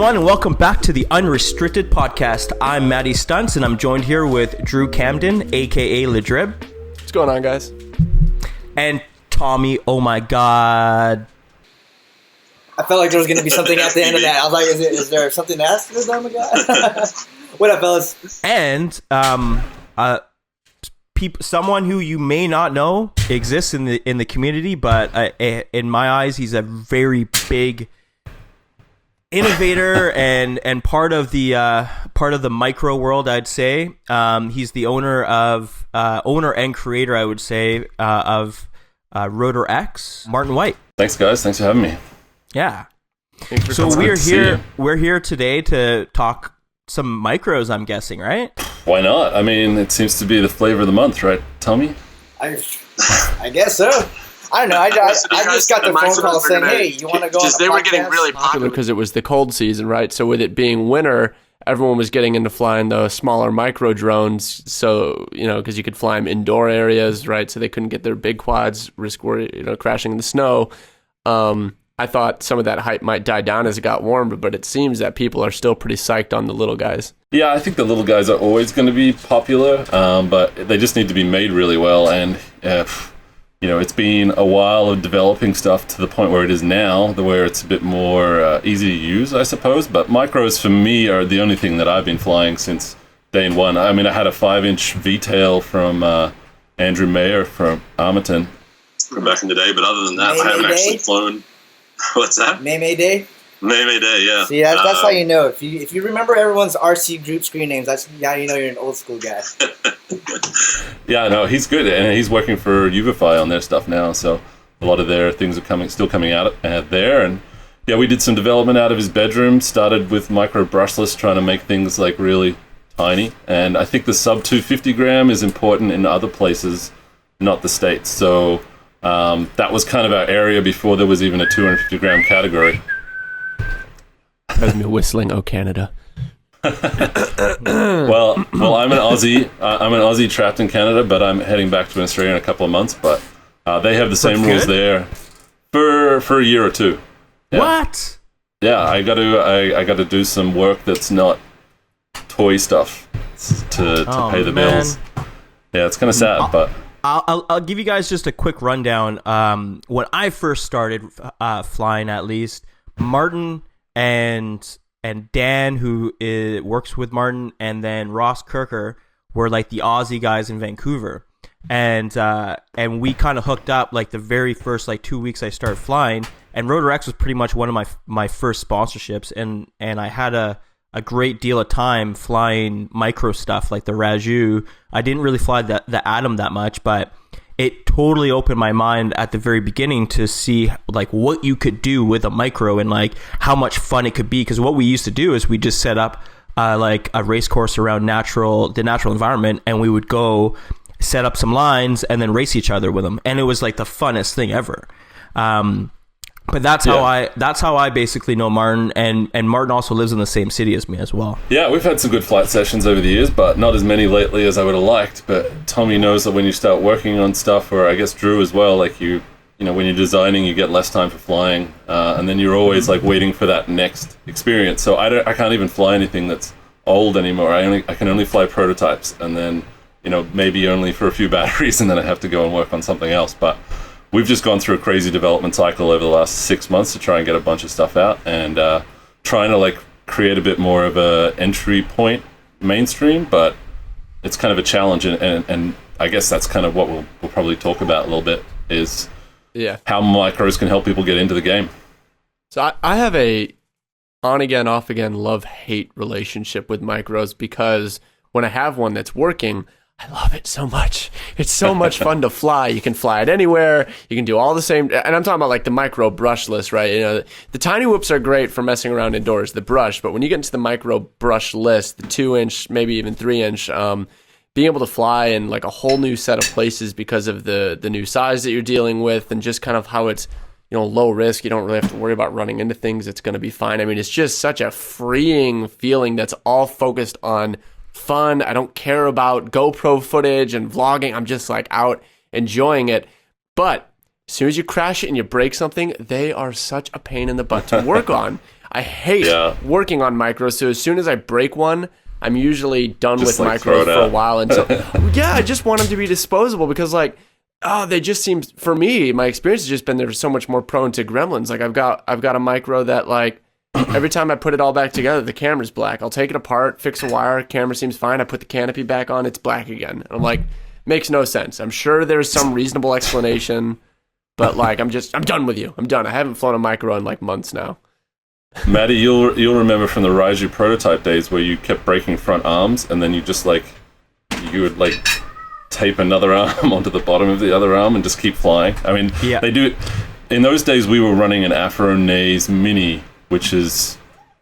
everyone, and welcome back to the Unrestricted podcast. I'm MattyStuntz, and I'm joined here with Drew Camden, aka Drib. What's going on, guys? And Tommy, Ummagawd. I felt like there was going to be something at the end of that. I was like, is there something to ask for, Ummagawd? What up, fellas? And someone who you may not know exists in the community, but in my eyes, he's a very big innovator and part of the micro world, I'd say. He's the owner and creator, I would say, of RotorX, Martin White. Thanks, guys. Thanks for having me. Yeah. So we're here today to talk some micros, I'm guessing, right? Why not? I mean, it seems to be the flavor of the month, right, Tommy? I guess so. I don't know. I just got the phone call saying, "Hey, you want to go on a podcast?" They were getting really popular because it was the cold season, right? So with it being winter, everyone was getting into flying the smaller micro drones. So because you could fly them indoor areas, right? So they couldn't get their big quads, risk crashing in the snow. I thought some of that hype might die down as it got warmer, but it seems that people are still pretty psyched on the little guys. Yeah, I think the little guys are always going to be popular, but they just need to be made really well. And it's been a while of developing stuff to the point where it is now, where it's a bit more easy to use, I suppose. But micros, for me, are the only thing that I've been flying since day one. I mean, I had a 5-inch V-tail from Andrew Mayer from Armaton. From back in the day, but other than that, I haven't actually flown. What's that? May Day? May Day, yeah. See, that's how you know. If you remember everyone's RC group screen names, that's how you know you're an old school guy. Yeah, no, he's good, and he's working for Unifying on their stuff now, so a lot of their things are still coming out there, and yeah, we did some development out of his bedroom, started with micro brushless, trying to make things like really tiny, and I think the sub 250 gram is important in other places, not the States, so that was kind of our area before there was even a 250 gram category. That's me whistling, "Oh, Canada." well, I'm an Aussie. I'm an Aussie trapped in Canada, but I'm heading back to Australia in a couple of months. But they have the same rules there for a year or two. Yeah. What? Yeah, I got to do some work that's not toy stuff to pay the bills. Yeah, it's kind of sad, but. I'll give you guys just a quick rundown. When I first started flying, at least, Martin and Dan, who works with Martin, and then Ross Kirker were like the Aussie guys in Vancouver, and we kind of hooked up like the very first 2 weeks I started flying, and RotorX was pretty much one of my first sponsorships, and I had a great deal of time flying micro stuff like the Raju. I didn't really fly the Atom that much, but it totally opened my mind at the very beginning to see like what you could do with a micro and like how much fun it could be. Because what we used to do is we just set up like a race course around the natural environment, and we would go set up some lines and then race each other with them, and it was like the funnest thing ever. But that's how I basically know Martin, and Martin also lives in the same city as me as well. Yeah, we've had some good flight sessions over the years, but not as many lately as I would have liked. But Tommy knows that when you start working on stuff, or I guess Drew as well, like when you're designing, you get less time for flying, and then you're always like waiting for that next experience. So I can't even fly anything that's old anymore. I can only fly prototypes, and then maybe only for a few batteries, and then I have to go and work on something else. But we've just gone through a crazy development cycle over the last 6 months to try and get a bunch of stuff out, and trying to like create a bit more of a entry point mainstream, but it's kind of a challenge, and I guess that's kind of what we'll probably talk about a little bit, is how micros can help people get into the game. So I have a on-again, off-again love-hate relationship with micros, because when I have one that's working, I love it so much. It's so much fun to fly. You can fly it anywhere. You can do all the same. And I'm talking about like the micro brushless, right? The tiny whoops are great for messing around indoors, the brush. But when you get into the micro brushless, the 2-inch, maybe even 3-inch, being able to fly in like a whole new set of places because of the new size that you're dealing with, and just kind of how it's low risk. You don't really have to worry about running into things. It's going to be fine. I mean, it's just such a freeing feeling that's all focused on fun. I don't care about GoPro footage and vlogging. I'm just like out enjoying it. But as soon as you crash it and you break something, they are such a pain in the butt to work on. I hate working on micros. So as soon as I break one, I'm usually done Just, with like, micros throw it for a out. while. And so, I just want them to be disposable because, like, they just seem, for me, my experience has just been they're so much more prone to gremlins. Like, I've got a micro that, like, every time I put it all back together, the camera's black. I'll take it apart, fix a wire, camera seems fine. I put the canopy back on, it's black again. And I'm like, makes no sense. I'm sure there's some reasonable explanation, but, like, I'm done with you. I'm done. I haven't flown a micro in, like, months now. Matty, you'll remember from the Raiju prototype days where you kept breaking front arms, and then you just you would tape another arm onto the bottom of the other arm and just keep flying. I mean, they do it. In those days, we were running an Ep009 Mini, which is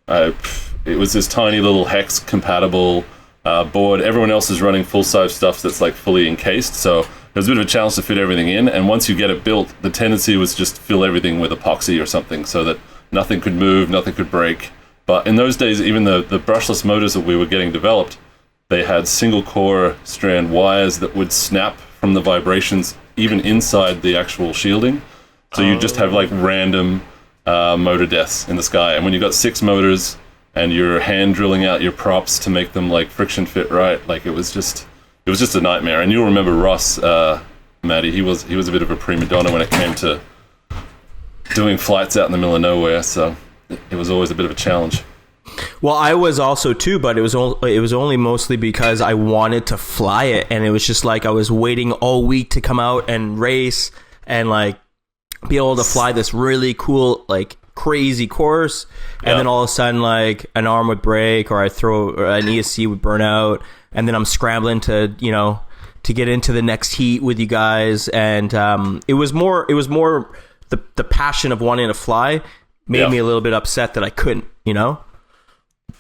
it was this tiny little hex compatible board. Everyone else is running full size stuff that's like fully encased, so it was a bit of a challenge to fit everything in. And once you get it built, the tendency was just fill everything with epoxy or something, so that nothing could move, nothing could break. But in those days, even the brushless motors that we were getting developed, they had single core strand wires that would snap from the vibrations even inside the actual shielding. So you just have like random motor deaths in the sky. And when you got 6 motors and you're hand drilling out your props to make them like friction fit right, like it was just a nightmare. And you'll remember Ross, Matty, he was a bit of a prima donna when it came to doing flights out in the middle of nowhere, so it was always a bit of a challenge. Well, I was also too, but it was only mostly because I wanted to fly it, and it was just like I was waiting all week to come out and race and like be able to fly this really cool, like crazy course, and then all of a sudden like an arm would break, or I throw an ESC would burn out, and then I'm scrambling to get into the next heat with you guys, and it was more the passion of wanting to fly made me a little bit upset that I couldn't,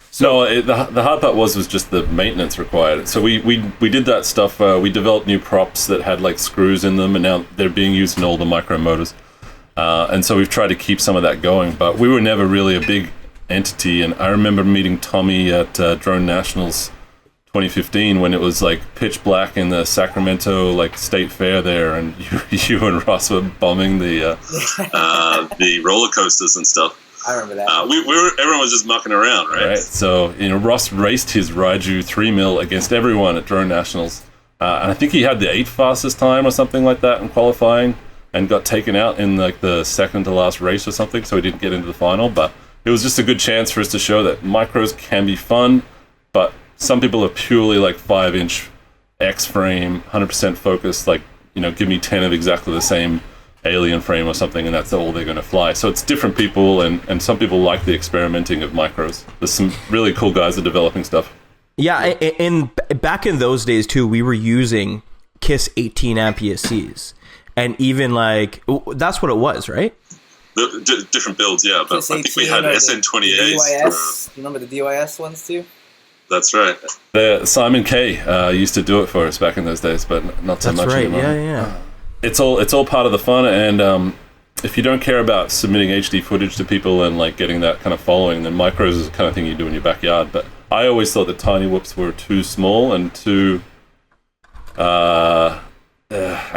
So the hard part was just the maintenance required. So we did that stuff. We developed new props that had like screws in them, and now they're being used in all the micro motors. And so we've tried to keep some of that going, but we were never really a big entity. And I remember meeting Tommy at Drone Nationals 2015 when it was like pitch black in the Sacramento like state fair there, and you and Ross were bombing the roller coasters and stuff. I remember that. Everyone was just mucking around, right? So Ross raced his Raiju 3mm against everyone at Drone Nationals, and I think he had the 8th fastest time or something like that in qualifying, and got taken out in like the second to last race or something, so he didn't get into the final. But it was just a good chance for us to show that micros can be fun, but some people are purely like 5-inch X frame, 100% focused, like, give me 10 of exactly the same alien frame or something, and that's all they're going to fly. So it's different people, and some people like the experimenting of micros. There's some really cool guys that are developing stuff. Yeah, and back in those days too, we were using KISS 18 amp ESCs, and even like that's what it was, right? Different builds, yeah. But I think we had SN28s. DYS. You remember the DYS ones too? That's right. Simon K used to do it for us back in those days, but not so much anymore. Yeah. It's all part of the fun, and if you don't care about submitting HD footage to people and like getting that kind of following, then micros is the kind of thing you do in your backyard. But I always thought that tiny whoops were too small and too, I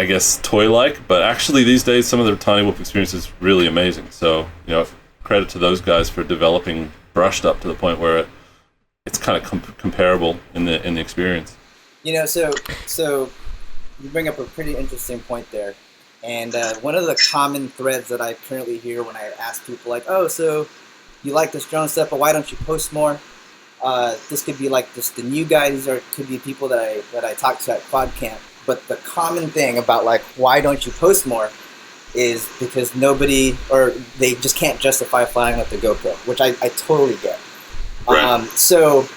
guess, toy-like. But actually, these days, some of the tiny whoop experience is really amazing. So credit to those guys for developing brushed up to the point where it's kind of comparable in the experience. So you bring up a pretty interesting point there. And one of the common threads that I currently hear when I ask people like, oh, so you like this drone stuff, but why don't you post more? This could be like just the new guys, or it could be people that I talk to at Quad Camp. But the common thing about like, why don't you post more is because nobody, or they just can't justify flying with the GoPro, which I totally get. Right. So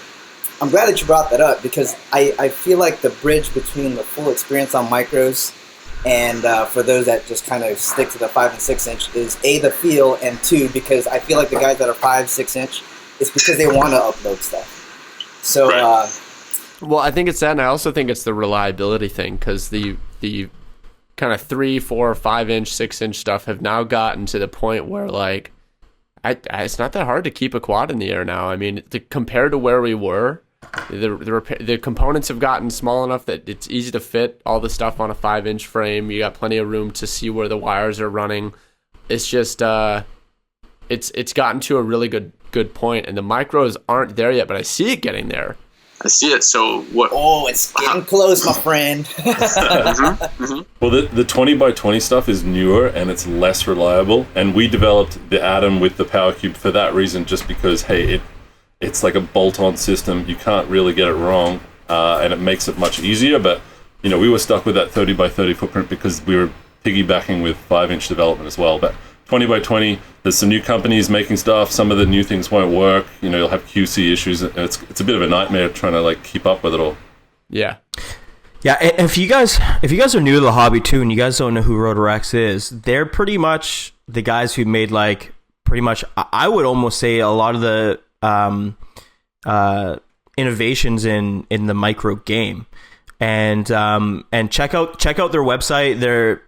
I'm glad that you brought that up, because I feel like the bridge between the full experience on micros and for those that just kind of stick to the 5 and 6 inch is A, the feel, and 2, because I feel like the guys that are 5, 6 inch, it's because they want to upload stuff. So, well, I think it's that, and I also think it's the reliability thing, because the kind of 3, 4, 5 inch, 6 inch stuff have now gotten to the point where like it's not that hard to keep a quad in the air now. I mean, compared to where we were, the components have gotten small enough that it's easy to fit all the stuff on a 5 inch frame. You got plenty of room to see where the wires are running. It's just it's gotten to a really good good point. And the micros aren't there yet, but I see it getting there. I see it. So what? Oh, it's getting close, my friend. Well, the 20 by 20 stuff is newer and it's less reliable. And we developed the Atom with the Power Cube for that reason, just because, hey, it's like a bolt-on system. You can't really get it wrong, and it makes it much easier. But, you know, we were stuck with that 30 by 30 footprint because we were piggybacking with 5-inch development as well. But 20 by 20, there's some new companies making stuff. Some of the new things won't work. You know, you'll have QC issues. It's a bit of a nightmare trying to like keep up with it all. Yeah. Yeah, if you guys are new to the hobby too, and you guys don't know who RotorX is, they're pretty much the guys who made like pretty much, I would almost say, a lot of the innovations in the micro game. And check out their website.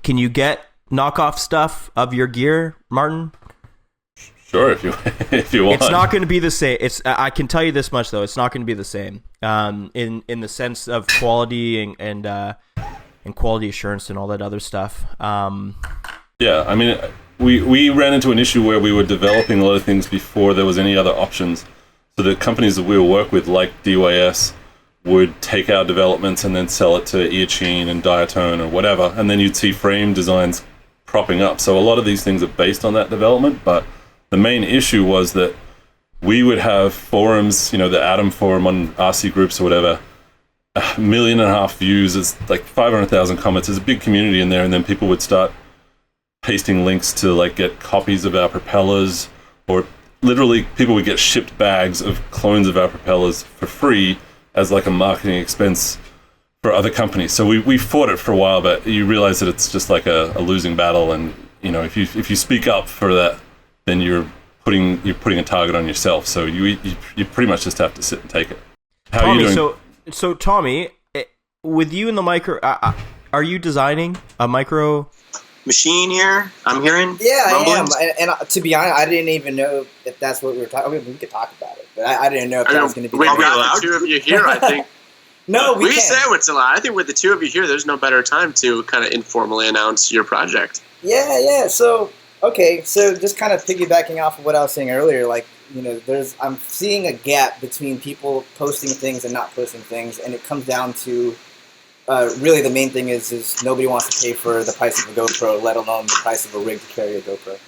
Can you get knockoff stuff of your gear, Martin? Sure, if you want. It's not going to be the same. I can tell you this much though. It's not going to be the same. In the sense of quality and quality assurance and all that other stuff. Yeah, I mean, we ran into an issue where we were developing a lot of things before there was any other options. So the companies that we would work with, like DYS, would take our developments and then sell it to Eachine and Diatone or whatever, and then you'd see frame designs propping up. So a lot of these things are based on that development, but the main issue was that we would have forums, you know, the Atom forum on RC groups or whatever, 1.5 million views, it's like 500,000 comments. There's a big community in there, and then people would start pasting links to like get copies of our propellers, or literally people would get shipped bags of clones of our propellers for free as like a marketing expense for other companies. So we fought it for a while, but you realize that it's just like a losing battle, and you know, if you speak up for that, then you're putting a target on yourself. So you pretty much just have to sit and take it. How Tommy, are you doing? So Tommy, with you in the micro, are you designing a micro machine here? I'm hearing. Yeah, rumblings. I am. And to be honest, I didn't even know if that's what we were talking. I mean, we could talk about it, but I didn't know if that was going to be. We've got the two of you here, I think. No, we can. say it's a lot. I think with the two of you here, there's no better time to kind of informally announce your project. Yeah. So, okay. So just kind of piggybacking off of what I was saying earlier, like, you know, I'm seeing a gap between people posting things and not posting things, and it comes down to really the main thing is nobody wants to pay for the price of a GoPro, let alone the price of a rig to carry a GoPro.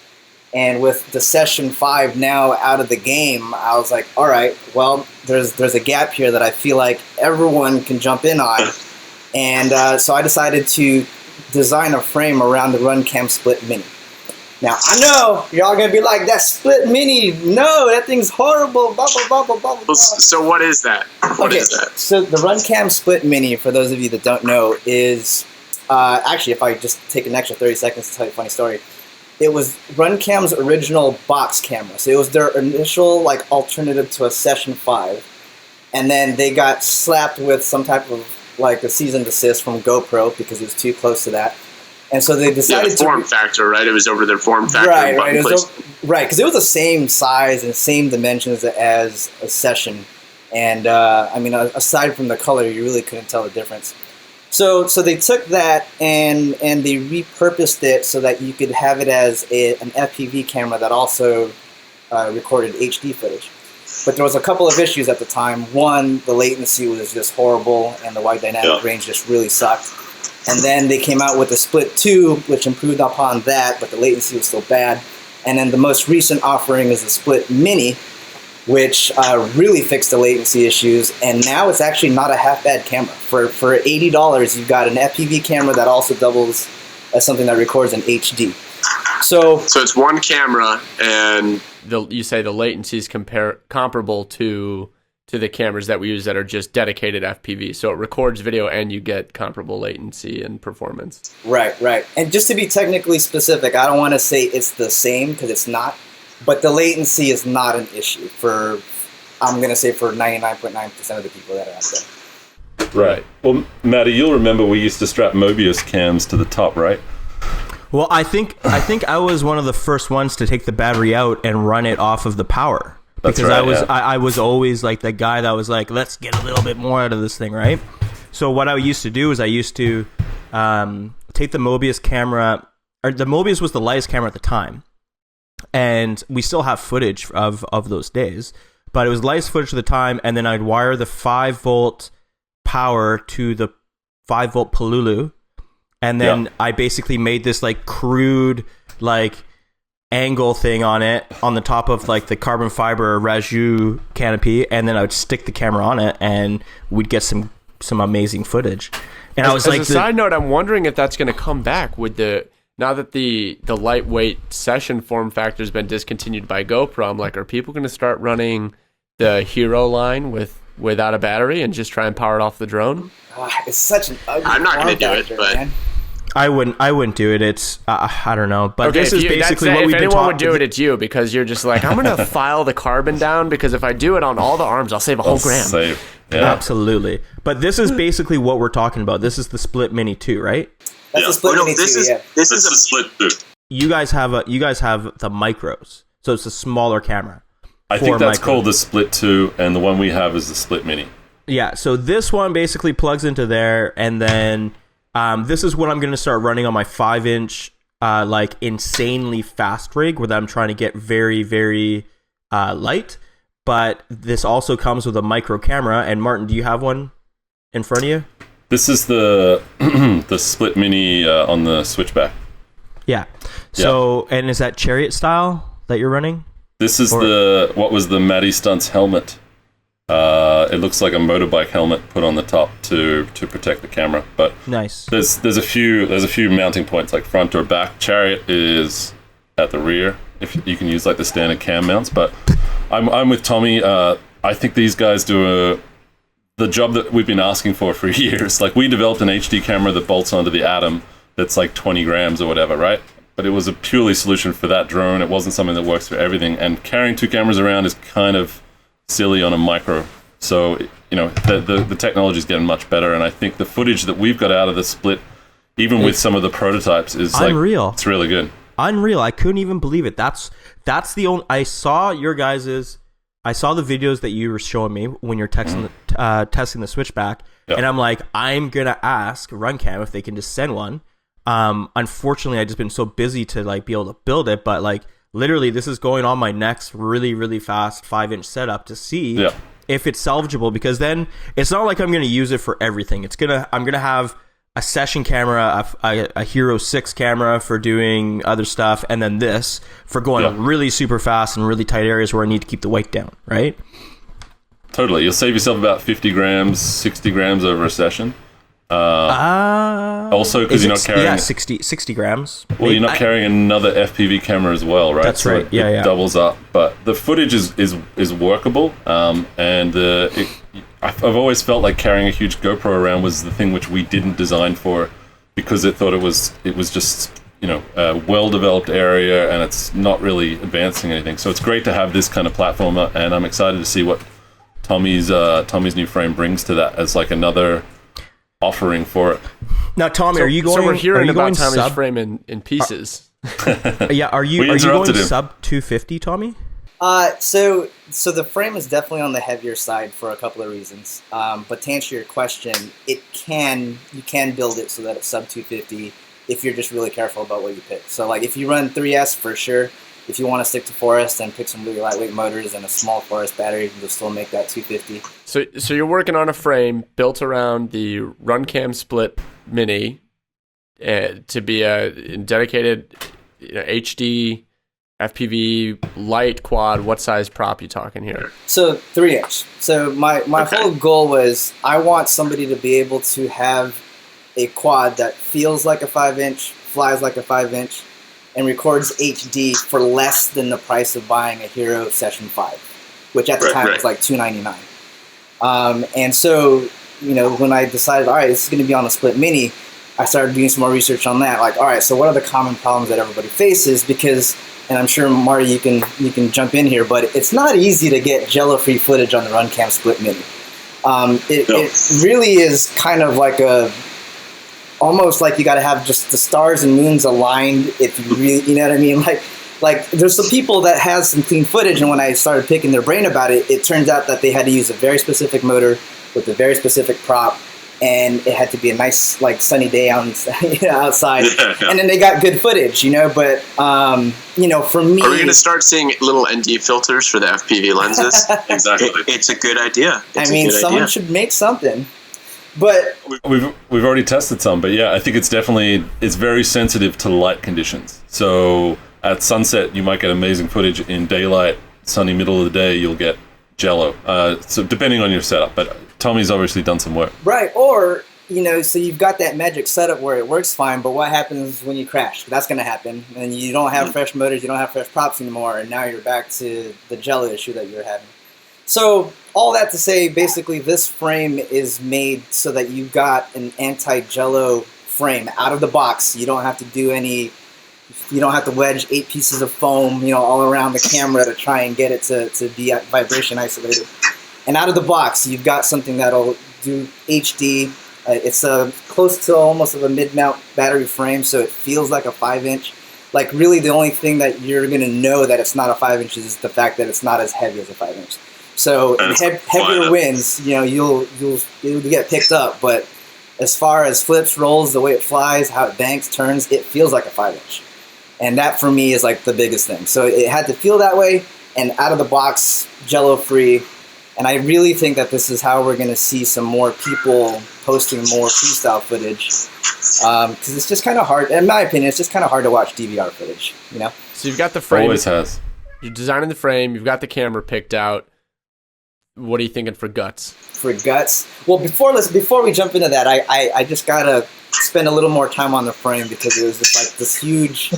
And with the Session 5 now out of the game, I was like, all right, well, there's a gap here that I feel like everyone can jump in on. And so I decided to design a frame around the Runcam Split Mini. Now, I know y'all going to be like, that Split Mini, no, that thing's horrible, blah, blah, blah, blah, blah, blah. So what is that? What is that? So the Runcam Split Mini, for those of you that don't know, is actually, if I just take an extra 30 seconds to tell you a funny story, it was Runcam's original box camera. So it was their initial like alternative to a Session 5. And then they got slapped with some type of like a cease and desist from GoPro because it was too close to that. And so they decided the form factor, right? It was over their form factor. Right, because it was the same size and same dimensions as a Session. And I mean, aside from the color, you really couldn't tell the difference. So they took that and they repurposed it so that you could have it as an FPV camera that also recorded HD footage. But there was a couple of issues at the time. One, the latency was just horrible, and the wide dynamic range just really sucked. And then they came out with the Split 2, which improved upon that, but the latency was still bad. And then the most recent offering is the Split Mini, which really fixed the latency issues. And now it's actually not a half-bad camera. For $80, you've got an FPV camera that also doubles as something that records in HD. So it's one camera, and you say the latency is comparable to the cameras that we use that are just dedicated FPV. So it records video and you get comparable latency and performance. Right. And just to be technically specific, I don't want to say it's the same because it's not, but the latency is not an issue I'm going to say for 99.9% of the people that are out there. Right. Well, Matty, you'll remember we used to strap Mobius cams to the top, right? Well, I think I was one of the first ones to take the battery out and run it off of the power. That's because right, I was always like the guy that was like, let's get a little bit more out of this thing, right? So what I used to do is I used to take the Mobius camera, or the Mobius was the lightest camera at the time, and we still have footage of those days, but it was lightest footage at the time. And then I'd wire the 5-volt power to the 5-volt Polulu, and then I basically made this like crude like angle thing on it on the top of like the carbon fiber Raju canopy, and then I would stick the camera on it, and we'd get some amazing footage. And I was like, as a side note, I'm wondering if that's going to come back with now that the lightweight session form factor has been discontinued by GoPro. I'm like, are people going to start running the Hero line without a battery and just try and power it off the drone? It's such an ugly I'm not going to do it, factor, but man. I wouldn't do it. It's I don't know, but Okay, this is basically what we've been If anyone talking. would do it, it's you, because you're just like, I'm going to file the carbon down, because if I do it on all the arms, I'll save a whole gram. Save. Yeah. Absolutely, but this is basically what we're talking about. This is the Split Mini 2, right? That's a Split Mini this 2, is yeah. this That's is a split too. You guys have the micros, so it's a smaller camera. I think for that's micros. called the Split 2, and the one we have is the Split Mini. Yeah, so this one basically plugs into there, and then this is what I'm going to start running on my 5-inch, like insanely fast rig, where I'm trying to get very, very light. But this also comes with a micro camera. And Martin, do you have one in front of you? This is the the Split Mini on the Switchback. Yeah. So, and is that Chariot style that you're running? This is Or- what was the MattyStuntz helmet. It looks like a motorbike helmet put on the top to protect the camera. But Nice. there's a few mounting points, like front or back. Chariot is at the rear, if you can use like the standard cam mounts. But I'm with Tommy. I think these guys do the job that we've been asking for years. Like, we developed an HD camera that bolts onto the Atom that's like 20 grams or whatever, right? But it was a purely solution for that drone. It wasn't something that works for everything. And carrying 2 cameras around is kind of silly on a micro. So, you know, the technology is getting much better. And I think the footage that we've got out of the Split, even with some of the prototypes, is Unreal. like, it's really good. Unreal. I couldn't even believe it. That's the only. I saw your guys's. I saw the videos that you were showing me when you're testing the Switchback, and I'm like, I'm gonna ask Runcam if they can just send one. Unfortunately, I just been so busy to like be able to build it, but like literally, this is going on my next really, really fast 5-inch setup to see if it's salvageable. Because then it's not like I'm gonna use it for everything. I'm gonna have a session camera, a Hero 6 camera for doing other stuff, and then this for going really super fast in really tight areas where I need to keep the weight down, right? Totally. You'll save yourself about 50 grams, 60 grams over a session. Also, because you're not carrying... Yeah, 60 grams. Well, you're not carrying another FPV camera as well, right? That's right. It doubles up. But the footage is workable, and I've always felt like carrying a huge GoPro around was the thing which we didn't design for, because it thought it was just, you know, a well-developed area, and it's not really advancing anything. So it's great to have this kind of platform, and I'm excited to see what Tommy's new frame brings to that as like another offering for it. Now, Tommy, are you going? So we're hearing about Tommy's sub? frame in pieces. Yeah, are you going sub 250, Tommy? So the frame is definitely on the heavier side for a couple of reasons. But to answer your question, you can build it so that it's sub 250 if you're just really careful about what you pick. So like if you run 3S, for sure. If you want to stick to forest and pick some really lightweight motors and a small forest battery, you can still make that 250. So you're working on a frame built around the Runcam Split Mini to be a dedicated HD FPV light quad. What size prop you talking here? So 3-inch. So my whole goal was I want somebody to be able to have a quad that feels like a 5-inch, flies like a 5-inch, and records HD for less than the price of buying a Hero Session 5, which at the time was like $299. And so, you know, when I decided, all right, this is going to be on a Split Mini, I started doing some more research on that. Like, all right, so what are the common problems that everybody faces? Because, and I'm sure Marty, you can jump in here, but it's not easy to get jello-free footage on the Runcam Split Mini. It really is kind of like almost like you got to have just the stars and moons aligned if you really, you know what I mean? Like there's some people that has some clean footage, and when I started picking their brain about it, it turns out that they had to use a very specific motor with a very specific prop and it had to be a nice, like, sunny day outside. Yeah. And then they got good footage, but, for me... Are we going to start seeing little ND filters for the FPV lenses? Exactly. It's a good idea. Someone should make something. But we've already tested some, but yeah, I think it's very sensitive to light conditions. So at sunset, you might get amazing footage. In daylight, sunny middle of the day, you'll get jello. So depending on your setup, but Tommy's obviously done some work. Right, or so you've got that magic setup where it works fine, but what happens when you crash? That's going to happen, and you don't have fresh motors, you don't have fresh props anymore, and now you're back to the jello issue that you're having. So all that to say, basically, this frame is made so that you've got an anti-jello frame out of the box. You don't have to you don't have to wedge 8 pieces of foam, all around the camera to try and get it to be vibration isolated. And out of the box, you've got something that'll do HD. It's close to almost of a mid-mount battery frame, so it feels like a 5-inch. Like, really, the only thing that you're going to know that it's not a 5-inch is the fact that it's not as heavy as a 5-inch. So in heavier winds, you'll get picked up. But as far as flips, rolls, the way it flies, how it banks, turns, it feels like a 5-inch. And that for me is like the biggest thing. So it had to feel that way, and out of the box, jello free. And I really think that this is how we're going to see some more people posting more freestyle footage. Because it's just kind of hard, in my opinion, it's just kind of hard to watch DVR footage, So you've got the frame. Always has. You're designing the frame. You've got the camera picked out. What are you thinking for guts? For guts? Well, before we jump into that, I just got to spend a little more time on the frame because it was just like this huge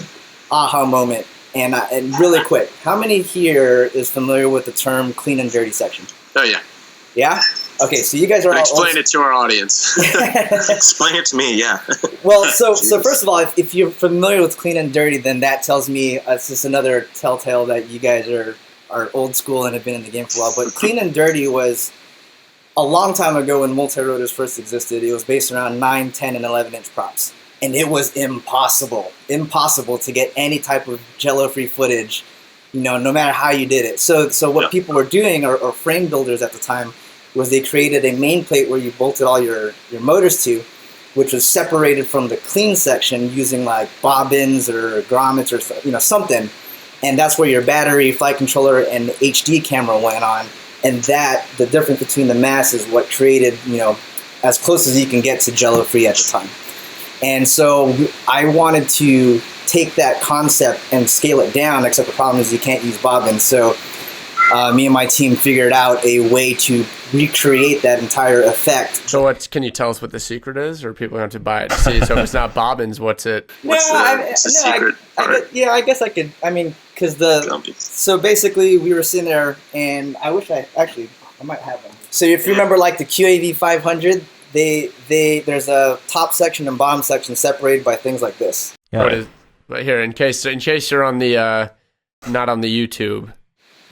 aha moment. And really quick, how many here is familiar with the term clean and dirty section? Oh, yeah. Yeah? Okay, so you guys are all... Explain it to our audience. Explain it to me, yeah. Well, so first of all, if you're familiar with clean and dirty, then that tells me it's just another telltale that you guys are old school and have been in the game for a while. But clean and dirty was a long time ago when multi-rotors first existed. It was based around 9, 10, and 11-inch props. And it was impossible to get any type of jello-free footage, no matter how you did it. So what people were doing, or frame builders at the time, was they created a main plate where you bolted all your motors to, which was separated from the clean section using like bobbins or grommets or something. And that's where your battery, flight controller, and HD camera went on. And the difference between the mass is what created, as close as you can get to jello free at the time. And so I wanted to take that concept and scale it down, except the problem is you can't use bobbins. So me and my team figured out a way to recreate that entire effect. So can you tell us what the secret is, or people have to buy it to see? So if it's not bobbins, what's it? What's the secret? I guess I could. I mean, because so basically we were sitting there, and I wish I might have them. So if you remember, like the QAV 500, there's a top section and bottom section separated by things like this. Yeah. But here, in case you're on the not on the YouTube.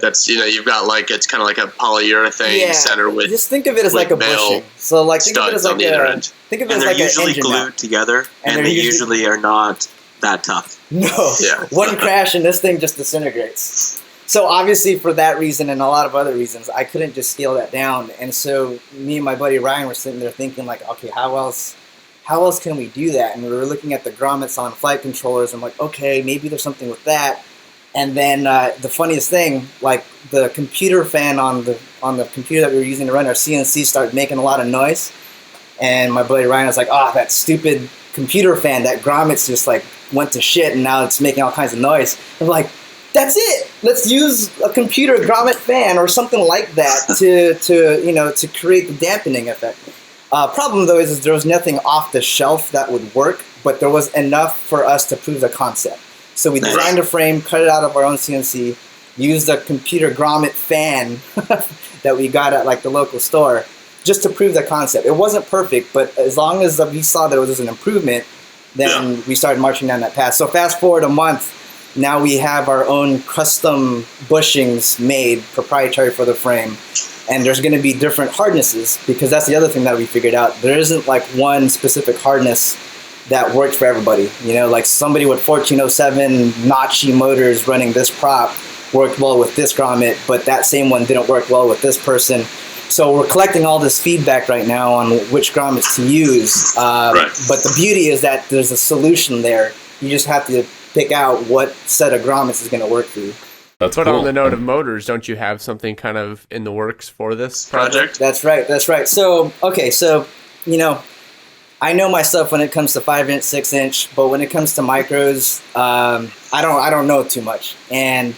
That's, you've got it's kind of like a polyurethane center with... Just think of it as like a bushing. So think of it as like they're usually glued together, and they usually are not that tough. No. Yeah. One crash and this thing just disintegrates. So obviously for that reason and a lot of other reasons, I couldn't just scale that down. And so me and my buddy Ryan were sitting there thinking like, okay, how else can we do that? And we were looking at the grommets on flight controllers. I'm like, okay, maybe there's something with that. And then the funniest thing, like the computer fan on the computer that we were using to run our CNC started making a lot of noise. And my buddy Ryan was like, that stupid computer fan, that grommets just like went to shit and now it's making all kinds of noise. I'm like, that's it. Let's use a computer grommet fan or something like that to create the dampening effect. Problem though is there was nothing off the shelf that would work, but there was enough for us to prove the concept. So we designed a frame, cut it out of our own CNC, used a computer grommet fan that we got at like the local store just to prove the concept. It wasn't perfect, but as long as we saw that it was an improvement, then we started marching down that path. So fast forward a month, now we have our own custom bushings made proprietary for the frame. And there's going to be different hardnesses because that's the other thing that we figured out. There isn't like one specific hardness that worked for everybody. Like somebody with 1407 Notchy motors running this prop worked well with this grommet, but that same one didn't work well with this person. so we're collecting all this feedback right now on which grommets to use. But the beauty is that there's a solution there. You just have to pick out what set of grommets is going to work for you. But cool. On the note of motors, don't you have something kind of in the works for this project? That's right. So, okay, I know myself when it comes to 5-inch, 6-inch, but when it comes to micros, I don't know too much. And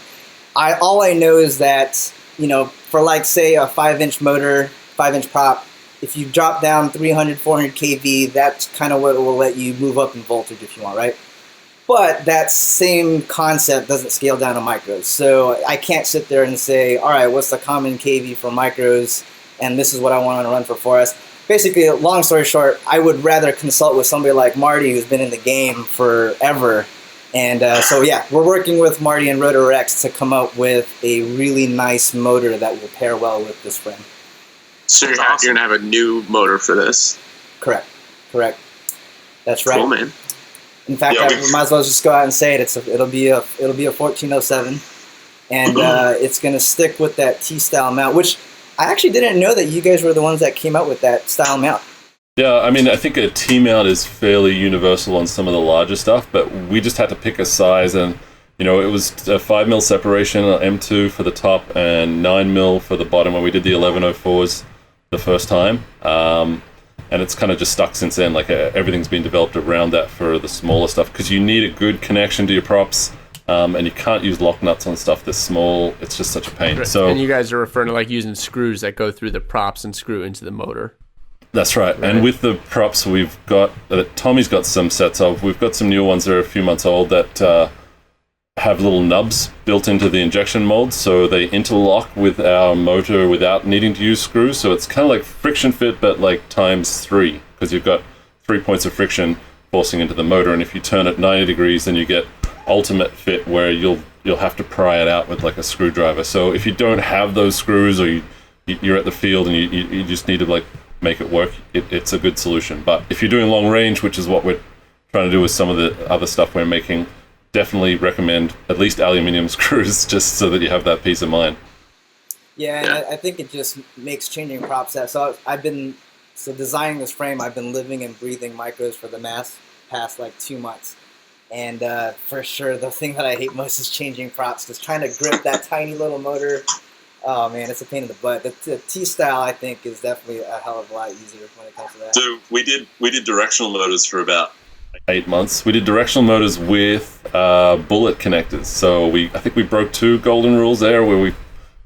all I know is that, for like say a 5-inch motor, 5-inch prop, if you drop down 300, 400 kV, that's kind of what will let you move up in voltage if you want, right? But that same concept doesn't scale down to micros. So I can't sit there and say, all right, what's the common kV for micros? And this is what I want to run for 4S. Basically, long story short, I would rather consult with somebody like Marty, who's been in the game forever. And we're working with Marty and RotorX to come up with a really nice motor that will pair well with this frame. So you're going to have a new motor for this? Correct. That's right. Cool, man. In fact, we might as well just go out and say it. It'll be a 1407, and it's going to stick with that T-style mount, which I actually didn't know that you guys were the ones that came up with that style mount. Yeah, I mean, I think a T-mount is fairly universal on some of the larger stuff, but we just had to pick a size, and it was a 5mm separation, M2 for the top, and 9mm for the bottom when we did the 1104s the first time. And it's kind of just stuck since then. Like everything's been developed around that for the smaller stuff because you need a good connection to your props, and you can't use lock nuts on stuff this small. It's just such a pain. Right. So, and you guys are referring to like using screws that go through the props and screw into the motor. That's right. And with the props, we've got Tommy's got some sets of. We've got some newer ones that are a few months old that have little nubs built into the injection molds, so they interlock with our motor without needing to use screws. So it's kind of like friction fit, but like times 3, because you've got 3 points of friction forcing into the motor, and if you turn it 90 degrees, then you get ultimate fit, where you'll have to pry it out with like a screwdriver. So if you don't have those screws, or you're at the field and you just need to like make it work, it's a good solution. But if you're doing long range, which is what we're trying to do with some of the other stuff we're making, definitely recommend at least aluminium screws, just so that you have that peace of mind. Yeah, and I think it just makes changing props out. So designing this frame, I've been living and breathing micros for the past like 2 months. And for sure, the thing that I hate most is changing props, because trying to grip that tiny little motor, oh man, it's a pain in the butt. The T-style, I think, is definitely a hell of a lot easier when it comes to that. So we did directional motors for about 8 months. We did directional motors with bullet connectors. So I think we broke 2 golden rules there, where we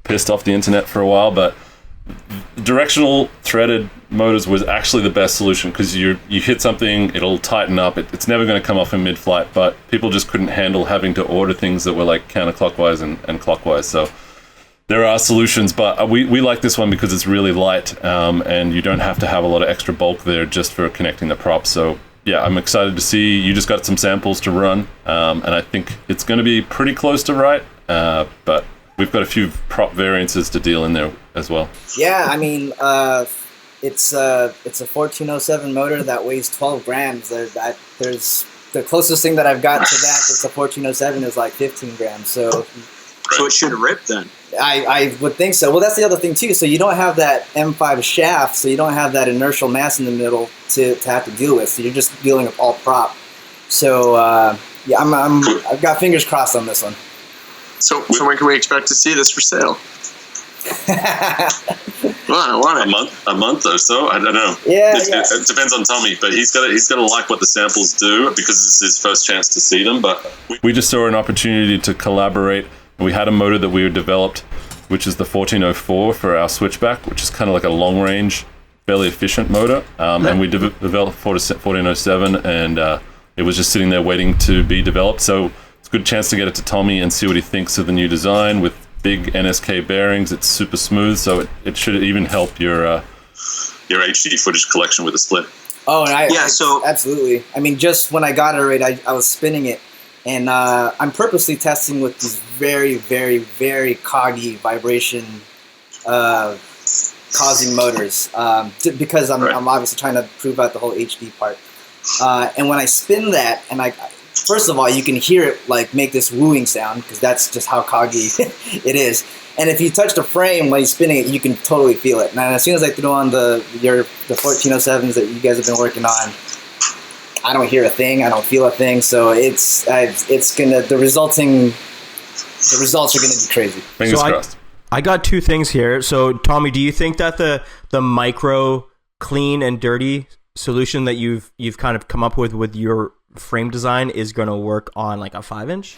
pissed off the internet for a while. But directional threaded motors was actually the best solution, because you hit something, it'll tighten up. It's never going to come off in mid-flight. But people just couldn't handle having to order things that were like counterclockwise and clockwise. So there are solutions, but we like this one because it's really light, and you don't have to have a lot of extra bulk there just for connecting the props. So yeah, I'm excited to see. You just got some samples to run, and I think it's going to be pretty close to right, but we've got a few prop variances to deal in there as well. Yeah, I mean, it's a 1407 motor that weighs 12 grams. There's the closest thing that I've got to that's a 1407 is like 15 grams. So it should rip then. I would think so. Well, that's the other thing too. So you don't have that M5 shaft, so you don't have that inertial mass in the middle to have to deal with. So you're just dealing with all prop. So yeah, I've got fingers crossed on this one. So when can we expect to see this for sale? Well, I want a month or so. I don't know. Yeah, it depends on Tommy, but he's got to like what the samples do, because this is his first chance to see them. But we just saw an opportunity to collaborate. We had a motor that we developed, which is the 1404 for our Switchback, which is kind of like a long-range, fairly efficient motor. And we developed 1407, and it was just sitting there waiting to be developed. So it's a good chance to get it to Tommy and see what he thinks of the new design with big NSK bearings. It's super smooth, so it should even help your HD footage collection with a split. Oh, and absolutely. I mean, just when I got it right, I was spinning it. And I'm purposely testing with these very, very, very coggy vibration causing motors, because I'm obviously trying to prove out the whole HD part. And when I spin that, and first of all, you can hear it like make this wooing sound because that's just how coggy it is. And if you touch the frame while you're spinning it, you can totally feel it. Now, as soon as I throw on the 1407s that you guys have been working on, I don't hear a thing. I don't feel a thing. So the results are gonna be crazy. Fingers crossed. I got two things here. So, Tommy, do you think that the micro clean and dirty solution that you've kind of come up with your frame design is going to work on like a 5-inch?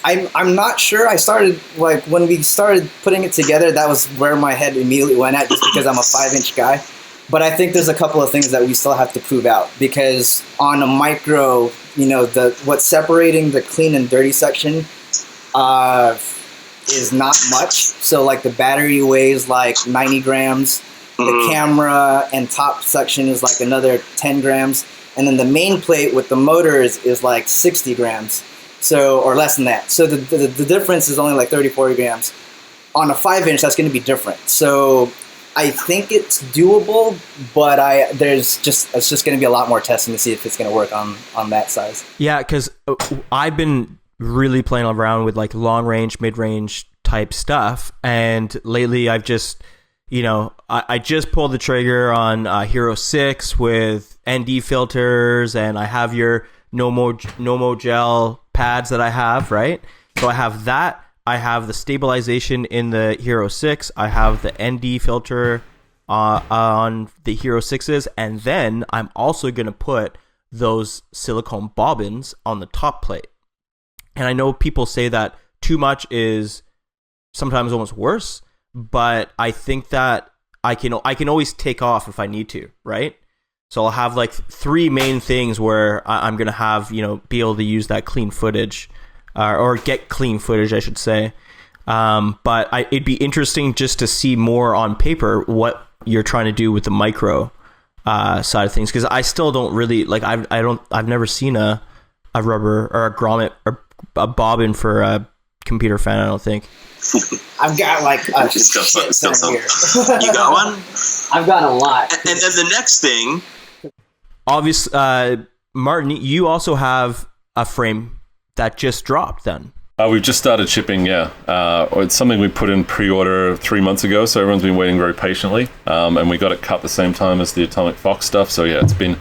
I'm not sure. I started like when we started putting it together, that was where my head immediately went at, just because I'm a 5-inch guy. But I think there's a couple of things that we still have to prove out, because on a micro, what's separating the clean and dirty section is not much. So like the battery weighs like 90 grams, the camera and top section is like another 10 grams, and then the main plate with the motor is like 60 grams. So, or less than that. So the difference is only like 30, 40 grams. On a 5-inch, that's going to be different. So I think it's doable, but it's just going to be a lot more testing to see if it's going to work on that size. Yeah, because I've been really playing around with like long range, mid range type stuff, and lately I've just, I just pulled the trigger on Hero 6 with ND filters, and I have your No Gel pads that I have, right? So I have that. I have the stabilization in the Hero 6. I have the ND filter on the Hero 6s. And then I'm also going to put those silicone bobbins on the top plate. And I know people say that too much is sometimes almost worse, but I think that I can always take off if I need to, right? So I'll have like 3 main things where I'm going to have, be able to use that clean footage or get clean footage, I should say. But it'd be interesting just to see more on paper what you're trying to do with the micro side of things. Because I still don't really I've never seen a rubber or a grommet or a bobbin for a computer fan, I don't think. I've got like a shit ton here. You got one? I've got a lot. And then the next thing... Obviously, Martin, you also have a frame that just dropped then. We've just started shipping, yeah. It's something we put in pre-order 3 months ago, so everyone's been waiting very patiently. And we got it cut the same time as the Atomic Fox stuff, so yeah, it's been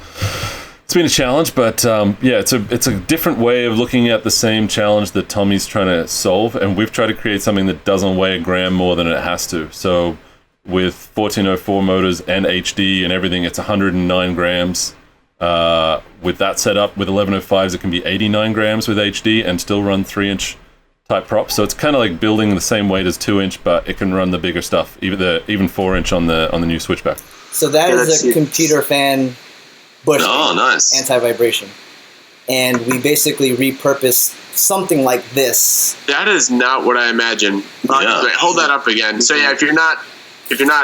a challenge, but it's a different way of looking at the same challenge that Tommy's trying to solve, and we've tried to create something that doesn't weigh a gram more than it has to. So with 1404 motors and HD and everything, it's 109 grams. With that setup, with 1105s, it can be 89 grams with HD and still run 3-inch type props. So it's kind of like building the same weight as 2-inch, but it can run the bigger stuff, even 4-inch on the new Switchback. So that is a computer fan bushing, nice. anti-vibration. And we basically repurposed something like this. That is not what I imagined. Yeah. Wait, hold that up again. So yeah, if you're not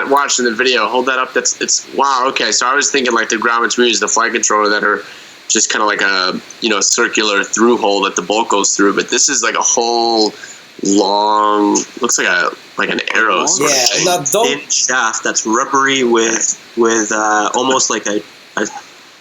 watching the video, hold that up. It's wow. Okay, so I was thinking like the grommets we use, the flight controller, that are just kind of like a circular through hole that the bolt goes through. But this is like a whole long, looks like an arrow. Sort of thing. Now thin shaft that's rubbery with almost like a